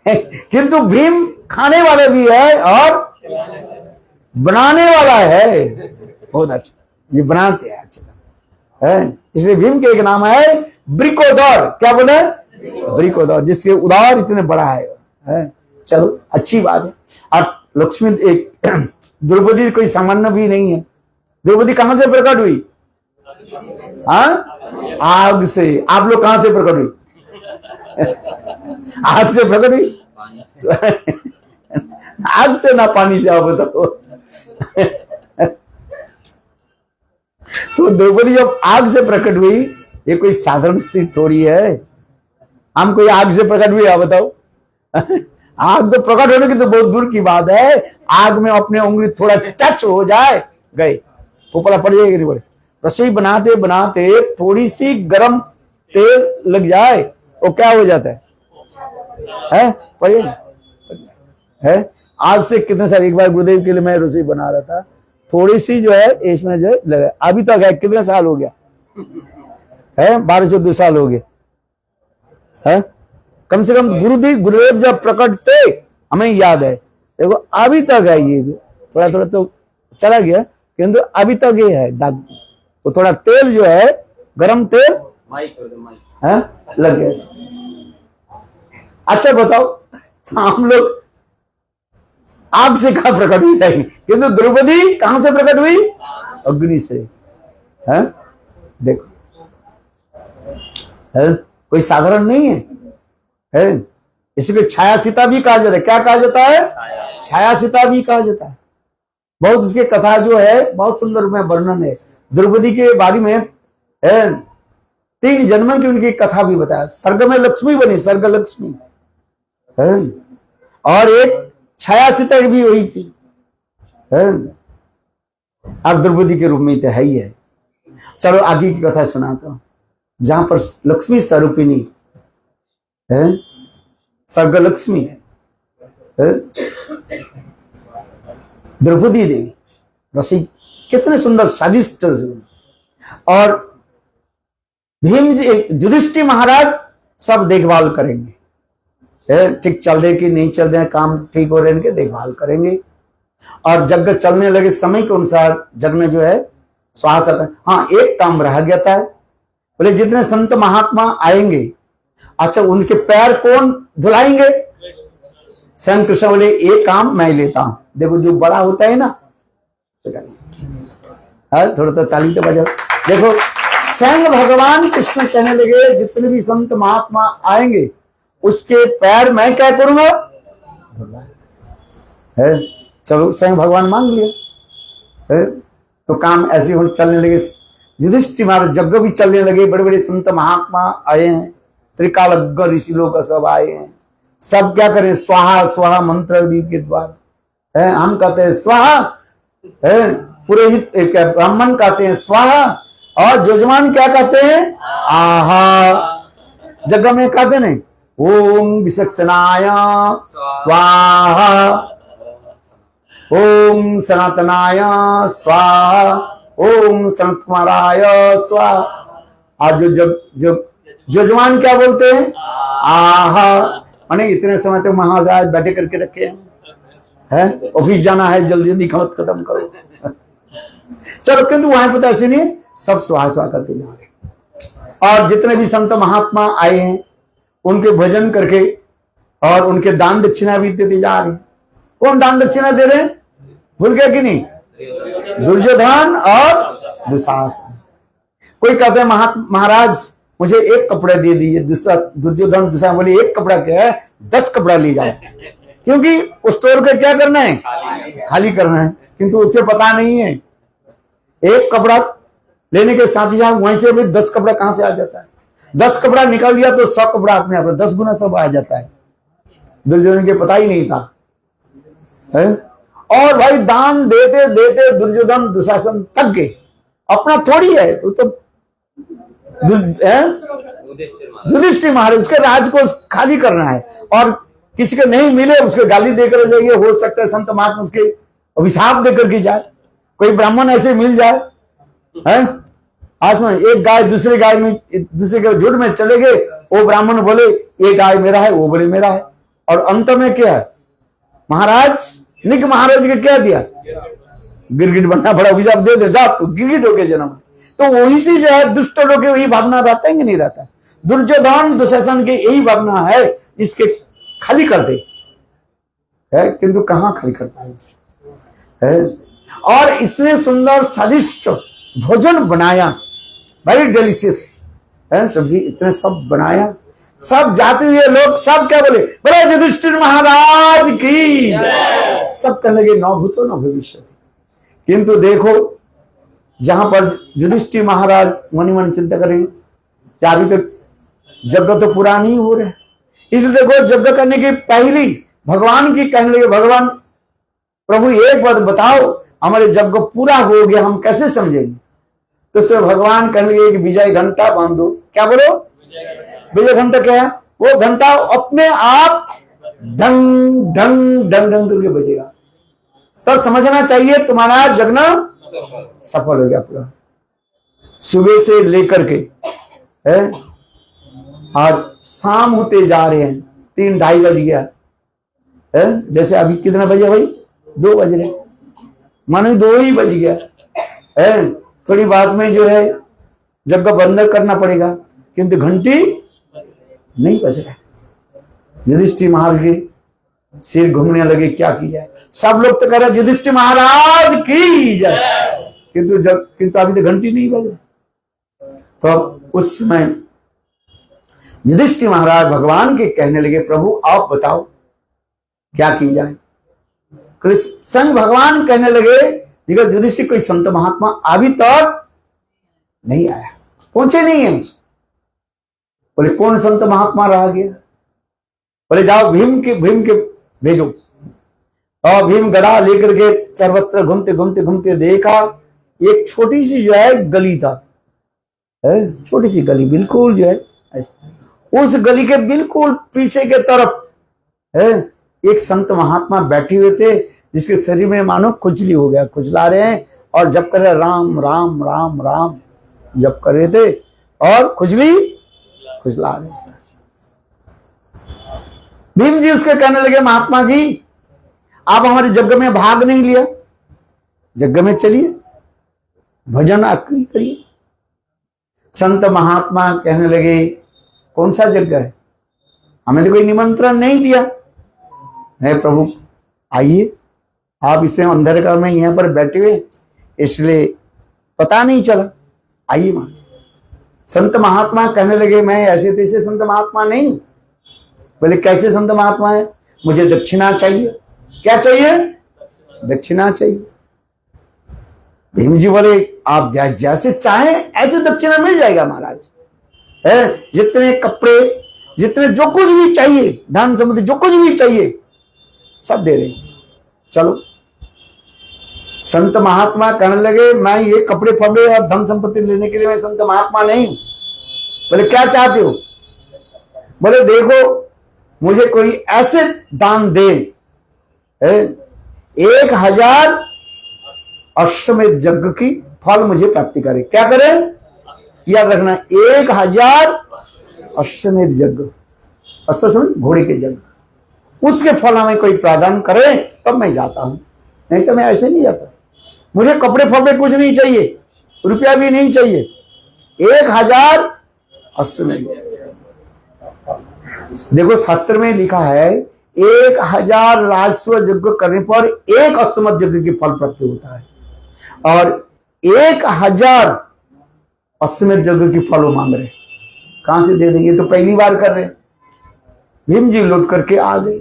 किंतु भीम खाने वाले भी है और बनाने वाला है, बहुत अच्छा, ये बनाते हैं अच्छा है। इसलिए भीम के एक नाम है ब्रिकोदर। क्या बोले? ब्रिकोदर, जिसके उदार इतने बड़ा है। चलो अच्छी बात है। और लक्ष्मी एक द्रौपदी कोई सामान्य भी नहीं है। द्रौपदी कहां से प्रकट हुई? हाँ, आग से। आप लोग कहां से प्रकट हुई? आग से प्रकट हुई आग से ना पानी से, आप बताओ तो द्रौपदी जब आग से प्रकट हुई, ये कोई साधारण स्थिति थोड़ी है। हम कोई आग से प्रकट हुई, आप बताओ आग तो प्रकट होने की तो बहुत दूर की बात है। आग में अपने उंगली थोड़ा टच हो जाए, गए, फोपला पड़ जाएगी नहीं। बड़े रसोई बनाते बनाते थोड़ी सी गर्म तेल लग जाए, वो क्या हो जाता है? आज से कितने साल, एक बार गुरुदेव के लिए मैं रसोई बना रहा था, थोड़ी सी जो है इसमें जो है लगा, अभी तक है, कितने साल हो गया है? 12-14 साल हो गए है कम से कम। गुरुदेव जब प्रकट थे, हमें याद है, देखो अभी तक है ये, थोड़ा थोड़ा तो चला गया किंतु अभी तक ये है दाग। वो थोड़ा तेल जो है, गरम तेल माइक कर दो, माइक। है लग गया। अच्छा बताओ, तो हम लोग आग से कहा प्रकट हो जाएंगे, किंतु द्रौपदी कहां से प्रकट हुई? अग्नि से। है देखो, है कोई साधारण नहीं है। इसको छाया सीता भी कहा जाता है। क्या कहा जाता है? छाया सीता भी कहा जाता है। बहुत उसके कथा जो है बहुत सुंदर में वर्णन है। द्रौपदी के बारे में है 3 जन्मों की उनकी कथा भी बताया। स्वर्ग में लक्ष्मी बनी, स्वर्ग लक्ष्मी है, और एक छाया सीता भी हुई थी है, अब द्रौपदी के रूप में तो है ही है। चलो आगे की कथा सुनाता हूं, जहां पर लक्ष्मी स्वरूपिणी है, स्वर्ग लक्ष्मी है, द्रौपदी देवी रसी कितने सुंदर स्वादिष्ट। और भीम युधिष्ठिर महाराज सब देखभाल करेंगे, ठीक चल रहे कि नहीं चल रहे, काम ठीक हो रहे, इनके देखभाल करेंगे। और जग चलने लगे समय के अनुसार जग में जो है श्वास। हाँ, एक काम रह गया था, बोले जितने संत महात्मा आएंगे, अच्छा उनके पैर कौन धुलाएंगे? स्वयं कृष्ण बोले एक काम मैं लेता हूं। देखो जो बड़ा होता है ना, थोड़ा तो ताली तो बजाओ। देखो स्वयं भगवान कृष्ण कहने लगे जितने भी संत महात्मा आएंगे उसके पैर मैं क्या करूंगा? है चलो स्वयं भगवान मांग लिया है, तो काम ऐसे हो चलने लगे। युधिष्ठिर महाराज यज्ञ भी चलने लगे, बड़े बड़े संत महात्मा आए हैं, त्रिकालज्ञ ऋषि लोग सब आए हैं। सब क्या करें? स्वाहा स्वाहा मंत्र के द्वारा है, हम कहते हैं स्वाहा है, पुरोहित ब्राह्मण कहते हैं स्वाहा, और यजमान क्या कहते हैं? आहा। जगह में कहते नहीं, ओम विचक्षणाय स्वाहा, ओम सनातनाय स्वाहा, ओम सनत कुमाराय स्वाहा। और जो यजमान क्या बोलते हैं? आहा। माने इतने समय तक महाराज बैठे करके रखे हैं, ऑफिस जाना है, जल्दी जल्दी खत्म करो। चलो, किंतु वहां पता ऐसे नहीं, सब स्वाहा स्वाहा करते जा रहे। और जितने भी संत महात्मा आए हैं उनके भजन करके और उनके दान दक्षिणा भी देते जा रहे हैं। कौन दान दक्षिणा दे रहे हैं? भूल गया कि नहीं? दुर्योधन और दुशासन। कोई कहते हैं महाराज मुझे एक कपड़ा दे दीजिए। दुर्योधन दुशासन बोले एक कपड़ा क्या है, 10 कपड़ा ले जाओ, क्योंकि उस स्टोर को क्या करना है? खाली करना है। किंतु उसे पता नहीं है एक कपड़ा लेने के साथ ही साथ वहीं से भी 10 कपड़ा कहां से आ जाता है। 10 कपड़ा निकाल दिया तो 100 कपड़ा अपने आप 10 गुना सब आ जाता है। दुर्योधन के पता ही नहीं था है? और भाई दान देते देते दुर्योधन दुशासन थक गए। अपना थोड़ी है तो युधिष्ठिर महाराज उसके राज को खाली करना है, और किसी को नहीं मिले उसको गाली देकर जाइए। हो सकता है संत महात्मा उसके अभिशाप देकर के जाए। कोई ब्राह्मण ऐसे मिल जाए है, आज में एक गाय दूसरे गाय में दूसरे के झुंड में चले गए, वो ब्राह्मण बोले ये गाय मेरा है, वो बोले मेरा है, और अंत में क्या है? महाराज निक महाराज के क्या दिया? गिरगिट बनना पड़ा, अभिशाप दे दे जा तू गिरगिट होके जन्म। तो वही से जो है दुष्ट लोग के वही भावना रहता है कि नहीं रहता? दुर्योधन दुशासन के यही भावना है, इसके खाली कर दे है, किंतु कहां खाली करता है? और इतने सुंदर स्वादिष्ट भोजन बनाया, वेरी डिलीशियस है, सब्जी इतने सब बनाया। सब जाते हुए लोग सब क्या बोले? बोले युधिष्ठिर महाराज की। सब कहने लगे न भूतो न भविष्यति। किंतु देखो जहां पर युधिष्ठिर महाराज मनी मन चिंता करें क्या अभी तक यज्ञ तो पूरा नहीं हो रहा है। इसलिए देखो यज्ञ करने की पहली भगवान की कहने लगे, भगवान प्रभु एक बात बताओ, हमारे यज्ञ पूरा हो गया हम कैसे समझेंगे? तो से भगवान कहने लगे कि विजय घंटा बांधो। क्या बोलो? विजय घंटा क्या है? वो घंटा अपने आप ढंग ढंग ढंग ढंग करके बजेगा, तब समझना चाहिए तुम्हारा जगना सफल हो गया पूरा। सुबह से लेकर के है आज शाम होते जा रहे हैं, 3-2:30 बज गया है? जैसे अभी कितना बजे भाई? 2 बज रहे, मानो 2 ही बज गया है। थोड़ी बात में जो है जग बंद करना पड़ेगा, किंतु घंटी नहीं बज रहा। युधिष्ठिर महाराज के सिर घूमने लगे, क्या की जाए। सब लोग तो कह रहे युधिष्ठिर महाराज की जाए, किंतु अभी तो घंटी नहीं बज रही। तो अब उस समय युधिष्ठिर महाराज भगवान के कहने लगे, प्रभु आप बताओ क्या की जाए। कृष्ण भगवान कहने लगे, देखो युधिष्ठिर कोई संत महात्मा अभी तक नहीं आया, पहुंचे नहीं है। बोले कौन संत महात्मा रह गया? बोले जाओ भीम के भेजो। और भीम गदा लेकर के सर्वत्र घूमते घूमते घूमते देखा, एक छोटी सी जो है गली था, छोटी सी गली बिल्कुल जो है, उस गली के बिल्कुल पीछे के तरफ एक संत महात्मा बैठे हुए थे, जिसके शरीर में मानो खुजली हो गया, खुजला रहे हैं और जप कर रहे राम राम राम राम जप कर रहे थे और खुजला रहे थे। भीम जी उसके कहने लगे, महात्मा जी आप हमारे यज्ञ में भाग नहीं लिया, यज्ञ में चलिए भजन आकृति करिए। संत महात्मा कहने लगे, कौन सा यज्ञ है? हमें तो कोई निमंत्रण नहीं दिया है। प्रभु आइए, आप इसे अंधकार में यहाँ पर बैठे हुए इसलिए पता नहीं चला, आइए मां। संत महात्मा कहने लगे, मैं ऐसे तैसे संत महात्मा नहीं। बोले कैसे संत महात्मा है? मुझे दक्षिणा चाहिए। क्या चाहिए? दक्षिणा चाहिए। भीम जी बोले, आप जैसे चाहें ऐसे दक्षिणा मिल जाएगा महाराज, है जितने कपड़े, जितने जो कुछ भी चाहिए, धन संपत्ति जो कुछ भी चाहिए सब दे देंगे, चलो। संत महात्मा कहने लगे, मैं ये कपड़े फपड़े और धन संपत्ति लेने के लिए मैं संत महात्मा नहीं। बोले क्या चाहते हो? बोले देखो मुझे कोई ऐसे दान दे, 1000 अश्वमेध यज्ञ की फल मुझे प्राप्ति करे। क्या करे? याद रखना, 1000 अश्वमेध यज्ञ, अश्वमेध घोड़े के यज्ञ, उसके फल हमें कोई प्रदान करे तब मैं जाता हूं, नहीं तो मैं ऐसे नहीं जाता। मुझे कपड़े फपड़े कुछ नहीं चाहिए, रुपया भी नहीं चाहिए, 1000 अश्वमेध। देखो शास्त्र में लिखा है 1000 राजस्व यज्ञ करने पर 1 अश्वमेध यज्ञ की फल प्राप्ति होता है, और 1000 अश्वमेध यज्ञ की फल वो मांग रहे, कहां से दे देंगे? तो पहली बार कर रहे। भीम जी लौट करके आ गए,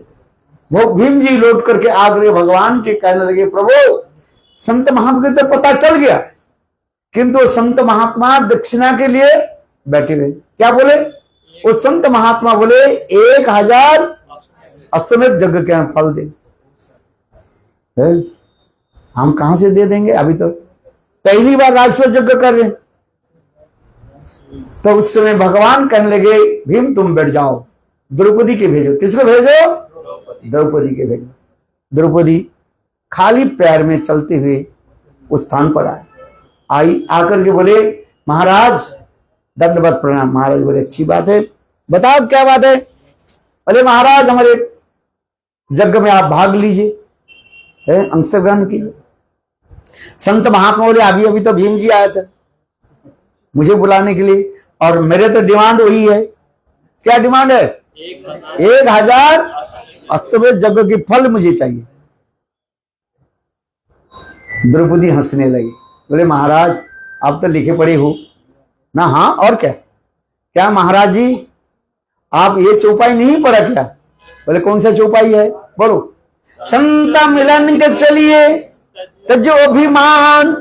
वो भीम जी लौट करके आ गए, भगवान के कहने लगे, प्रभु संत महात्मा को तो पता चल गया, किंतु संत महात्मा दक्षिणा के लिए बैठे गए। क्या बोले? वो संत महात्मा बोले 1000 अश्वमेध यज्ञ के फल दे। हम कहां से दे देंगे? अभी तो पहली बार राजस्व यज्ञ कर रहे हैं। तो उस समय भगवान कहने लगे, भीम तुम बैठ जाओ, द्रौपदी के भेजो। किसको भेजो? द्रौपदी के भेजो। द्रौपदी खाली पैर में चलते हुए उस स्थान पर आई, आकर के बोले, महाराज दंडवत प्रणाम। महाराज बोले, अच्छी बात है, बताओ क्या बात है? बोले महाराज हमारे यज्ञ में आप भाग लीजिए, अंश ग्रहण कीजिए। संत महात्मा बोले, अभी अभी तो भीम जी आया था मुझे बुलाने के लिए, और मेरे तो डिमांड वही है। क्या डिमांड है? 1000 अश्वमेध यज्ञ की फल मुझे चाहिए। द्रौपदी हंसने लगी, बोले महाराज आप तो लिखे पढ़े हो ना। हाँ और क्या? क्या महाराज जी आप ये चौपाई नहीं पढ़ा क्या? बोले कौन सा चौपाई है? बोलो। संत मिलन के चलिए तजो अभिमान,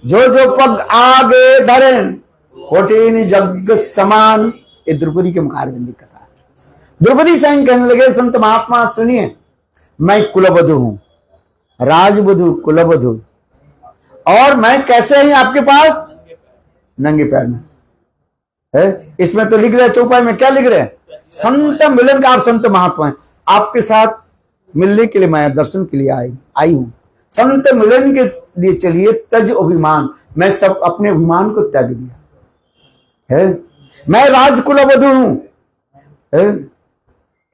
जो जो पग आगे धरें कोटिन जग समान। ये द्रौपदी के मुखारबिंद की कथा है। द्रौपदी स्वयं कहने लगे, संत महात्मा सुनिए, मैं कुलवधु हूं, राजवधु कुलवधु, और मैं कैसे ही आपके पास? नंगे पैर में है। इसमें तो लिख रहे चौपाई में, क्या लिख रहे हैं? संत मिलन का। आप संत महात्मा हैं, आपके साथ मिलने के लिए मैं दर्शन के लिए आई हूं। संत मिलन के लिए चलिए तज अभिमान, मैं सब अपने अभिमान को त्याग दिया है। मैं राजकुलवधु हूं,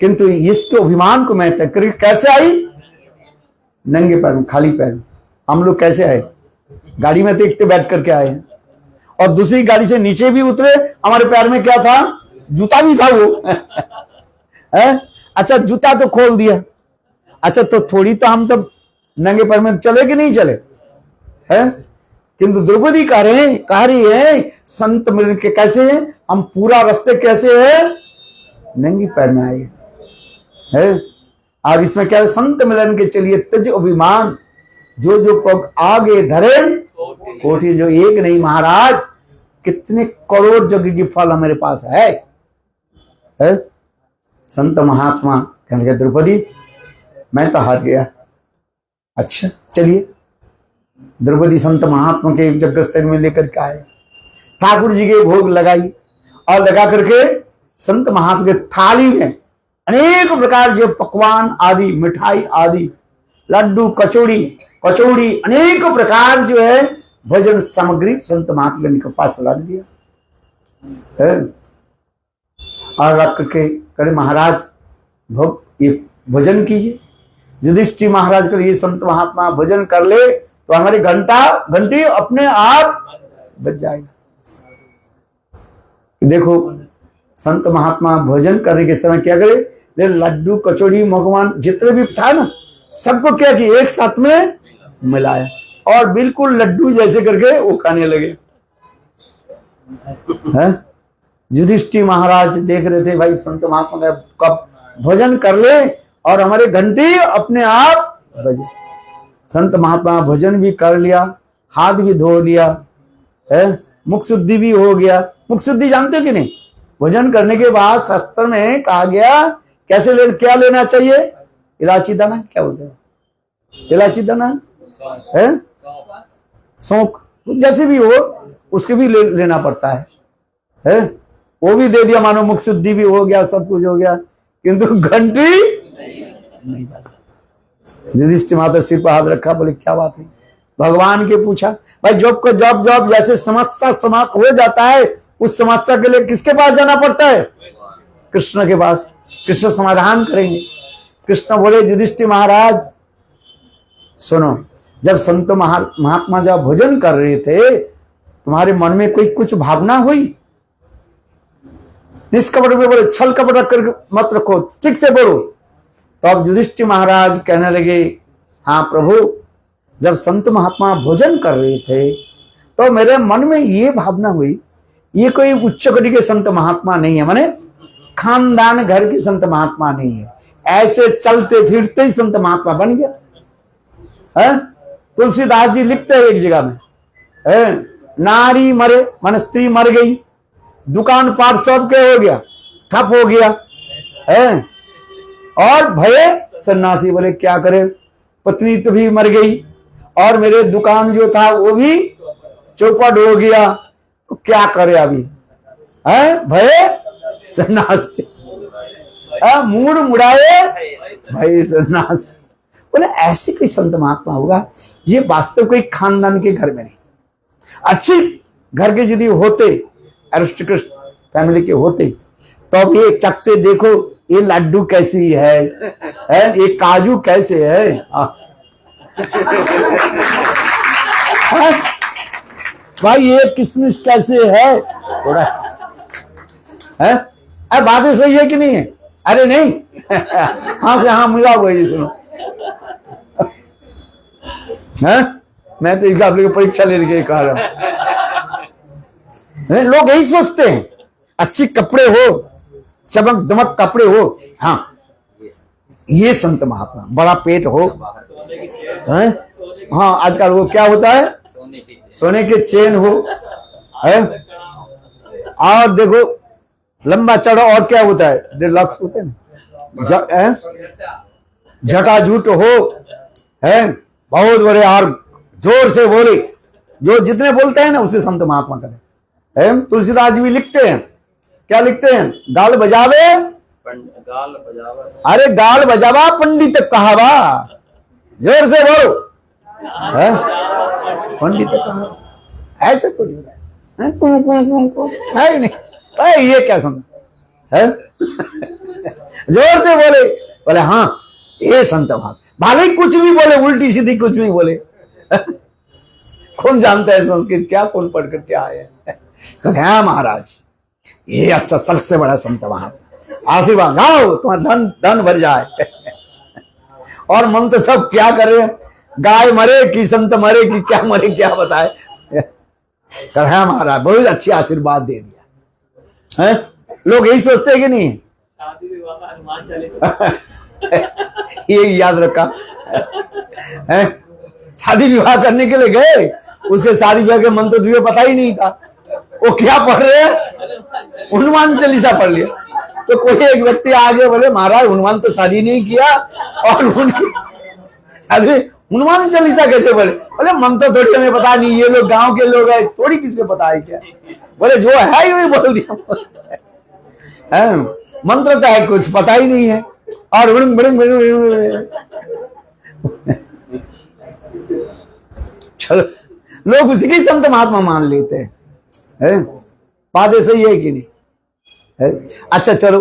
किंतु इसके अभिमान को मैं तय करके कैसे आई? नंगे पैर में, खाली पैर में। हम लोग कैसे आए? गाड़ी में तो एक बैठ करके आए हैं, और दूसरी गाड़ी से नीचे भी उतरे, हमारे पैर में क्या था? जूता भी था वो है? अच्छा, जूता तो खोल दिया। अच्छा, तो थोड़ी तो हम तो नंगे पैर में चले कि नहीं चले है? किंतु द्रौपदी कह रही है संत मिलन के कैसे हैं हम, पूरा रास्ते कैसे है? नंगी पैर में आए है। अब इसमें क्या है? संत मिलन के चलिए तज अभिमान, जो पग आगे धरे कोटि, जो एक नहीं महाराज, कितने करोड़ यज्ञ की फल हमारे पास है? संत महात्मा कहने लगे द्रौपदी मैं तो हार गया। अच्छा चलिए, द्रौपदी संत महात्मा के यज्ञ स्थल में लेकर के आए, ठाकुर जी के भोग लगाई, और लगा करके संत महात्मा के थाली में अनेक प्रकार के पकवान आदि, मिठाई आदि, लड्डू, कचौड़ी अनेक प्रकार जो है भोजन सामग्री संत महात्मा के पास रख दिया है। और रख करके करे महाराज ये भोजन कीजिए। युधिष्ठिर महाराज के लिए संत महात्मा भोजन कर ले तो हमारी घंटी अपने आप बज जाएगा। देखो संत महात्मा भोजन करने के समय क्या करे? ले लड्डू, कचौड़ी, मकवान जितने भी था ना, सबको क्या कि एक साथ में मिलाया, और बिल्कुल लड्डू जैसे करके वो खाने लगे। युधिष्ठिर महाराज देख रहे थे भाई संत महात्मा का कब भोजन कर ले और हमारे घंटी अपने आप बजे। संत महात्मा भोजन भी कर लिया, हाथ भी धो लिया है, मुख शुद्धि भी हो गया। मुख शुद्धि जानते हो कि नहीं? भोजन करने के बाद शास्त्र में कहा गया कैसे क्या लेना चाहिए? इलायची दाना, क्या बोलते हैं? इलायची दाना है, सौंफ, जैसे भी हो उसके भी लेना पड़ता है? वो भी दे दिया, मानो मुख शुद्धि भी हो गया, सब कुछ हो गया, किंतु घंटी नहीं बजा। युधिष्ठिर माता सिर पर हाथ रखा, बोले क्या बात है? भगवान के पूछा भाई जब जैसे समस्या समाप्त हो जाता है, उस समस्या के लिए किसके पास जाना पड़ता है? कृष्ण के पास। कृष्ण समाधान करेंगे। कृष्ण बोले युधिष्ठिर महाराज सुनो, जब संत महात्मा जब भोजन कर रहे थे तुम्हारे मन में कोई कुछ भावना हुई? निष्कपट में बोले, छल कपट रख कर मत रखो, ठीक से बोलो। तो अब युधिष्ठिर महाराज कहने लगे हाँ प्रभु, जब संत महात्मा भोजन कर रहे थे तो मेरे मन में ये भावना हुई, ये कोई उच्च कोटि के संत महात्मा नहीं है, माने खानदान घर के संत महात्मा नहीं है, ऐसे चलते फिरते ही संत महात्मा बन गया। तुलसीदास जी लिखते हैं एक जगह में, नारी मरे माने स्त्री मर गई, दुकान पाट सब क्या हो गया? ठप हो गया है, और भय सन्यासी। बोले क्या करे? पत्नी तो भी मर गई और मेरे दुकान जो था वो भी चौपट हो गया, तो क्या करे अभी? है भय सन्यासी, मूड मुड़ाए भय सन्यासी। बोले ऐसे कोई संत महात्मा होगा? ये वास्तव कोई खानदान के घर में नहीं, अच्छी घर के यदि होते, एरिस्टोक्रेट फैमिली के होते, तो अब ये चखते देखो ये लड्डू कैसी है, ये काजू कैसे है, भाई ये किशमिश कैसे है, थोड़ा है? अरे बातें सही है कि नहीं है? अरे नहीं हाँ से हाँ मिला वही सुनो है? मैं तो इसका अपनी परीक्षा लेने के कह रहा हूं। लोग यही सोचते हैं अच्छी कपड़े हो, चमक दमक कपड़े हो, हाँ ये संत महात्मा, बड़ा पेट हो, है? हाँ आजकल वो क्या होता है, सोने के चेन हो, है? और देखो लंबा चढ़ा, और क्या होता है, 1.5 लाख होते हैं, झटाझूट हो, है? बहुत बड़े और जोर से बोले, जो जितने बोलते हैं ना उसके संत महात्मा करें। तुलसीदास जी भी लिखते हैं, क्या लिखते हैं? गाल बजावे, अरे गाल बजावा पंडित कहावा, जोर से बोलो, पंडित कहावा, ऐसे थोड़ी होता है, है नहीं? ये क्या समझ है? जोर से बोले, बोले हाँ ये संत महात्मा, भले ही कुछ भी बोले, उल्टी सीधी कुछ भी बोले। कौन जानता है संस्कृत क्या, कौन पढ़कर क्या आया। कहते हैं महाराज ये अच्छा सबसे बड़ा संत महात्मा, आशीर्वाद जाओ तुम्हारा धन धन भर जाए। और मन तो सब क्या करे, गाय मरे कि संत मरे कि क्या मरे क्या बताए। कहते हैं महाराज बहुत अच्छी आशीर्वाद दे दिया है। लोग यही सोचते हैं कि नहीं, शादी विवाह का हनुमान चालीसा ये याद रखा है। शादी विवाह करने के लिए गए, उसके शादी विवाह के मंत्र तुझे पता ही नहीं था, वो क्या पढ़ रहे हैं, हनुमान चालीसा पढ़ लिया। तो कोई एक व्यक्ति आगे बोले महाराज हनुमान तो शादी नहीं किया और उनकी शादी हनुमान चालीसा कैसे बोले। बोले मंत्र थोड़ी हमें पता नहीं, ये लोग गांव के लोग हैं, थोड़ी किसको पता है क्या। बोले जो है वही बोल दिया है, मंत्र तो है कुछ पता ही नहीं है। और चलो लोग उसी की संत महात्मा मान लेते हैं, है? बात सही है कि नहीं है? अच्छा चलो,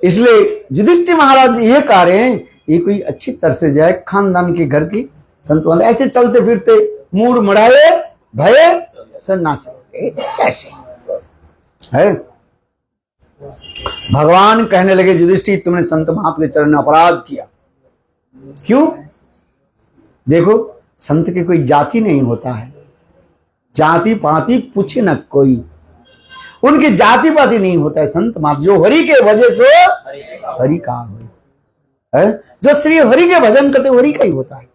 इसलिए युधिष्ठिर महाराज ये कह रहे हैं ये कोई अच्छी तरह से जाए, खानदान के घर की संत बंद, ऐसे चलते फिरते मूड मड़ाए भये सन्यासी ऐसे है। भगवान कहने लगे युधिष्ठिर तुमने संत महात्मा के चरण में अपराध किया। क्यों? देखो संत की कोई जाति नहीं होता है, जाति पाति पूछे न कोई, उनकी जाति पाति नहीं होता है। संत महात्मा जो हरि के वजह से हरि का है, जो श्री हरि के भजन करते हरि का ही होता है।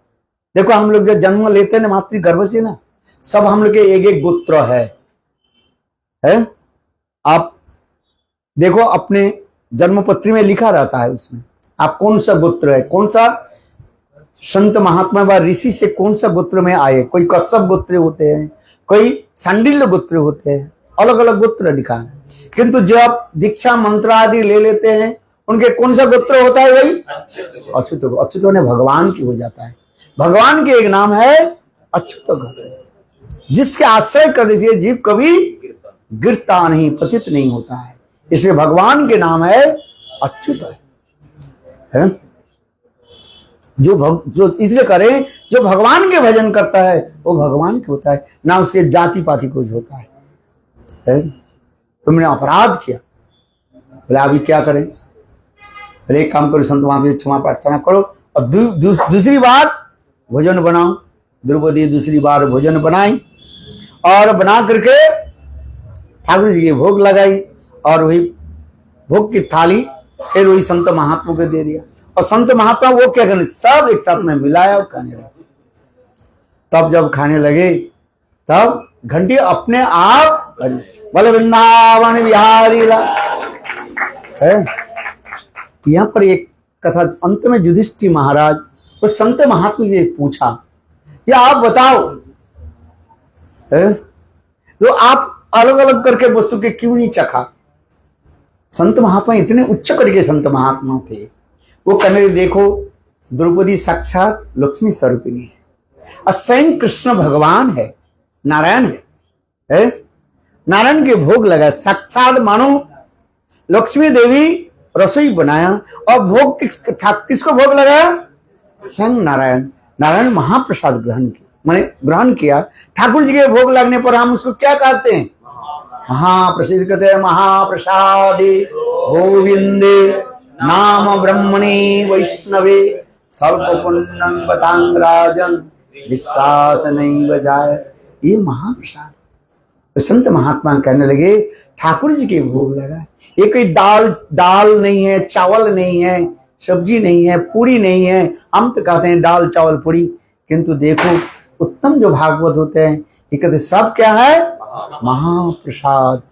देखो हम लोग जब जन्म लेते हैं ना मातृ गर्भ से ना, सब हम लोग के एक एक गोत्र है? आप देखो अपने जन्मपत्री में लिखा रहता है, उसमें आप कौन सा गोत्र है, कौन सा संत महात्मा व ऋषि से कौन सा गोत्र में आए। कोई कश्यप गोत्र होते हैं, कोई सांडिल्य गोत्र होते हैं, अलग अलग गोत्र लिखा है। किंतु जो आप दीक्षा मंत्र आदि ले लेते हैं उनके कौन सा गोत्र होता है, वही अच्युत। अच्युत ने भगवान की हो जाता है। भगवान के एक नाम है अच्युत, जिसके आश्रय करने से जीव कभी गिरता नहीं, पतित नहीं होता है। इसलिए भगवान के नाम है अच्युत है। जो इसलिए करें, जो भगवान के भजन करता है वो भगवान के होता है, ना उसके जाति पाति कुछ होता है। तुमने अपराध किया, बोले अभी क्या करें। अरे एक काम करो, संत महात्मा क्षमा प्रार्थना करो और दूसरी बार भोजन बनाओ। द्रौपदी दूसरी बार भोजन बनाई और बना करके ठाकुर जी के भोग लगाई और वही भोग की थाली फिर वही संत महात्मा को दे दिया। और संत महात्मा वो क्या करने, सब एक साथ में मिलाया और खाने लगे। तब जब खाने लगे तब घंटी अपने आप बोले वृंदावन बिहारी है। यहां पर एक कथा अंत में युधिष्ठिर महाराज वो संत महात्मा से पूछा, या आप बताओ तो आप अलग अलग करके वस्तु के क्यों नहीं चखा। संत महात्मा इतने उच्च कोटि के संत महात्मा थे। वो कहने देखो द्रौपदी साक्षात लक्ष्मी स्वरूपिणी है और स्वयं कृष्ण भगवान है, नारायण है? नारायण के भोग लगा साक्षात, मानो लक्ष्मी देवी रसोई बनाया और भोग किसको भोग लगाया, स्वयं नारायण। नारायण महाप्रसाद ग्रहण किया। ठाकुर जी के भोग लगने पर हम उसको क्या कहते हैं, महाप्रसाद कहते हैं। महाप्रसादे गोविंदे नाम ब्रह्मणे वैष्णवे सर्व पुण्यं बतांगराजन विश्वास नहीं बजाय। ये महाप्रसाद। संत महात्मा कहने लगे ठाकुर जी के भोग लगा। ये कोई दाल नहीं है, चावल नहीं है, सब्जी नहीं है, पूरी नहीं है। हम तो कहते हैं दाल चावल पूरी, किंतु देखो उत्तम जो भागवत होते हैं ये कहते सब क्या है, महाप्रसाद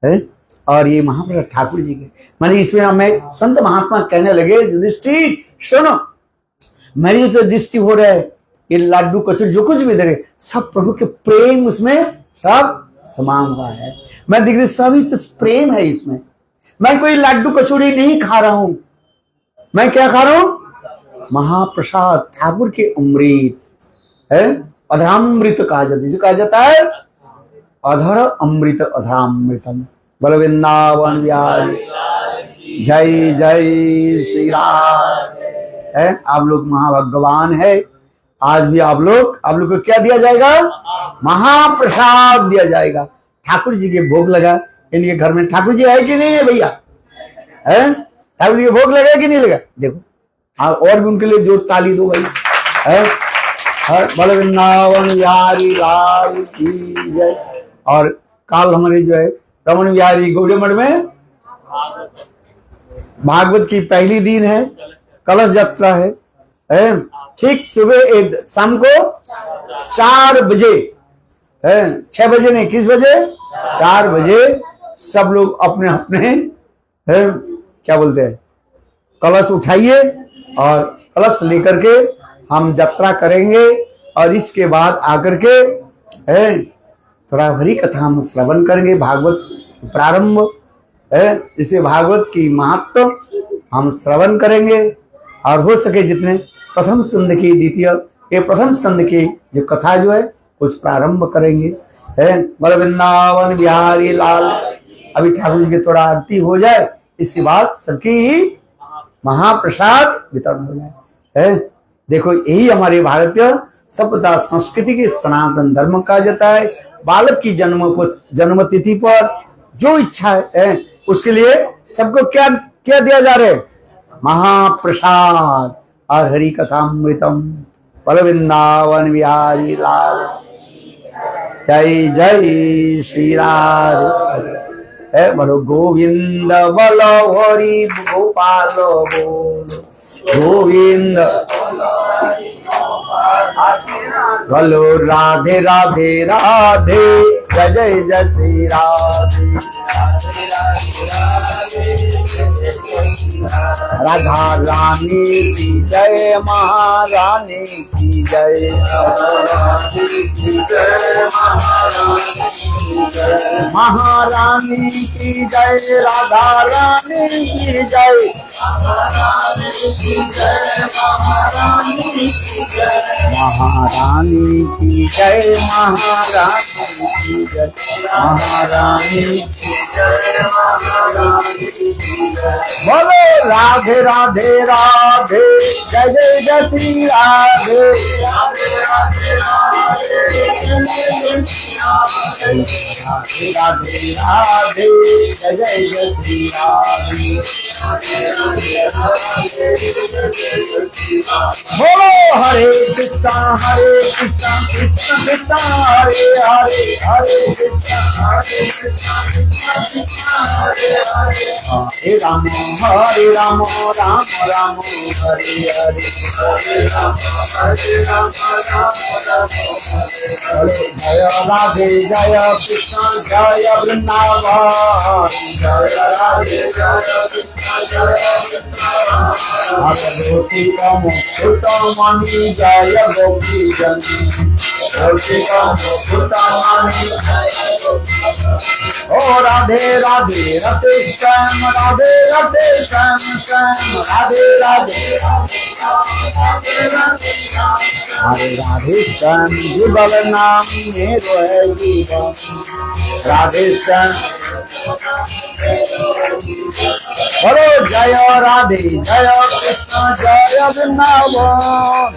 है। और ये महाप्रसाद ठाकुर जी के माने इसमें हमें संत महात्मा कहने लगे युधिष्ठिर सुनो, मेरी जो दृष्टि हो रहा है ये लाडू कचौड़ी जो कुछ भी दे रहे सब प्रभु के प्रेम उसमें सब समान हुआ है। मैं देख रही सभी तो प्रेम है इसमें। मैं कोई लाडू कचौड़ी नहीं खा रहा हूं, मैं क्या खा रहा हूं, महाप्रसाद ठाकुर के अमृत है। अधरामृत कहा जाता है, कहा जाता है अधर अमृत अधरामृतम। बोलो वृंदावन बिहारी जय जय श्री राम। है आप लोग महाभगवान है। आज भी आप लोग को क्या दिया जाएगा? महाप्रसाद दिया जाएगा। ठाकुर जी के भोग लगा। इनके घर में ठाकुर जी है कि नहीं है भैया? है ठाकुर जी के भोग लगा कि नहीं लगा? देखो हाँ, और भी उनके लिए जोर ताली दो भाई। है बोलो वृंदावन बिहारी लाल की जय। और काल हमारे जो है रमन बिहारी गौड़ी मठ में भागवत की पहली दिन है, कलश यात्रा है। ठीक सुबह शाम को 4 बजे है, 6 बजे नहीं, किस बजे? 4 बजे सब लोग अपने अपने है क्या बोलते हैं कलश उठाइए और कलश लेकर के हम यात्रा करेंगे। और इसके बाद आकर के है थोड़ा हरी कथा हम श्रवण करेंगे। भागवत प्रारंभ है, इसे भागवत की महत्व हम श्रवण करेंगे। और हो सके जितने प्रथम स्कंद की द्वितीय ये प्रथम स्कंद की जो कथा जो है कुछ प्रारंभ करेंगे। है बोलो वृंदावन बिहारी लाल। अभी ठाकुर जी की थोड़ा आरती हो जाए, इसके बाद सबकी महाप्रसाद वितरण हो जाए। है देखो यही हमारे भारतीय सभ्यता संस्कृति की सनातन धर्म कहा जाता है। बालक की जन्म तिथि पर जो इच्छा है उसके लिए सबको क्या क्या दिया जा रहा है? महाप्रसाद और हरि कथामृतम। बोलो वृंदावन बिहारी लाल जय जय श्री राम। है बोलो गोविंद बोलो हरि गोपाल बोलो गोविंद बोलो राधे राधे राधे जय जय जय श्री राधे। राधा रानी की जय महारानी की जय। महारानी की जय राधा रानी की जय। महारानी की जय महारानी की जय। महारानी बोलो राधे राधे राधे जय जय जय श्री राधे। राधे राधे राधे जय जय जय श्री राधे। बोलो हरे कृष्णा कृष्णा कृष्णा हरे हरे हरे कृष्णा कृष्णा हरे हरे। हरे राम राम राम हरे हरे। हरे राम जय राधे जय कृष्ण जय वृंदावन। जय राधे जय कृष्ण जय वृंदावन। जय गोपी जन ओ राधे राधे रते श्याम राधे राधे श्याम श्याम राधे राधे। हरे राधे श्याम जुगल नाम मेरो है जीवन। राधे श्याम बोलो जय राधे जय कृष्ण जय वृंदावन।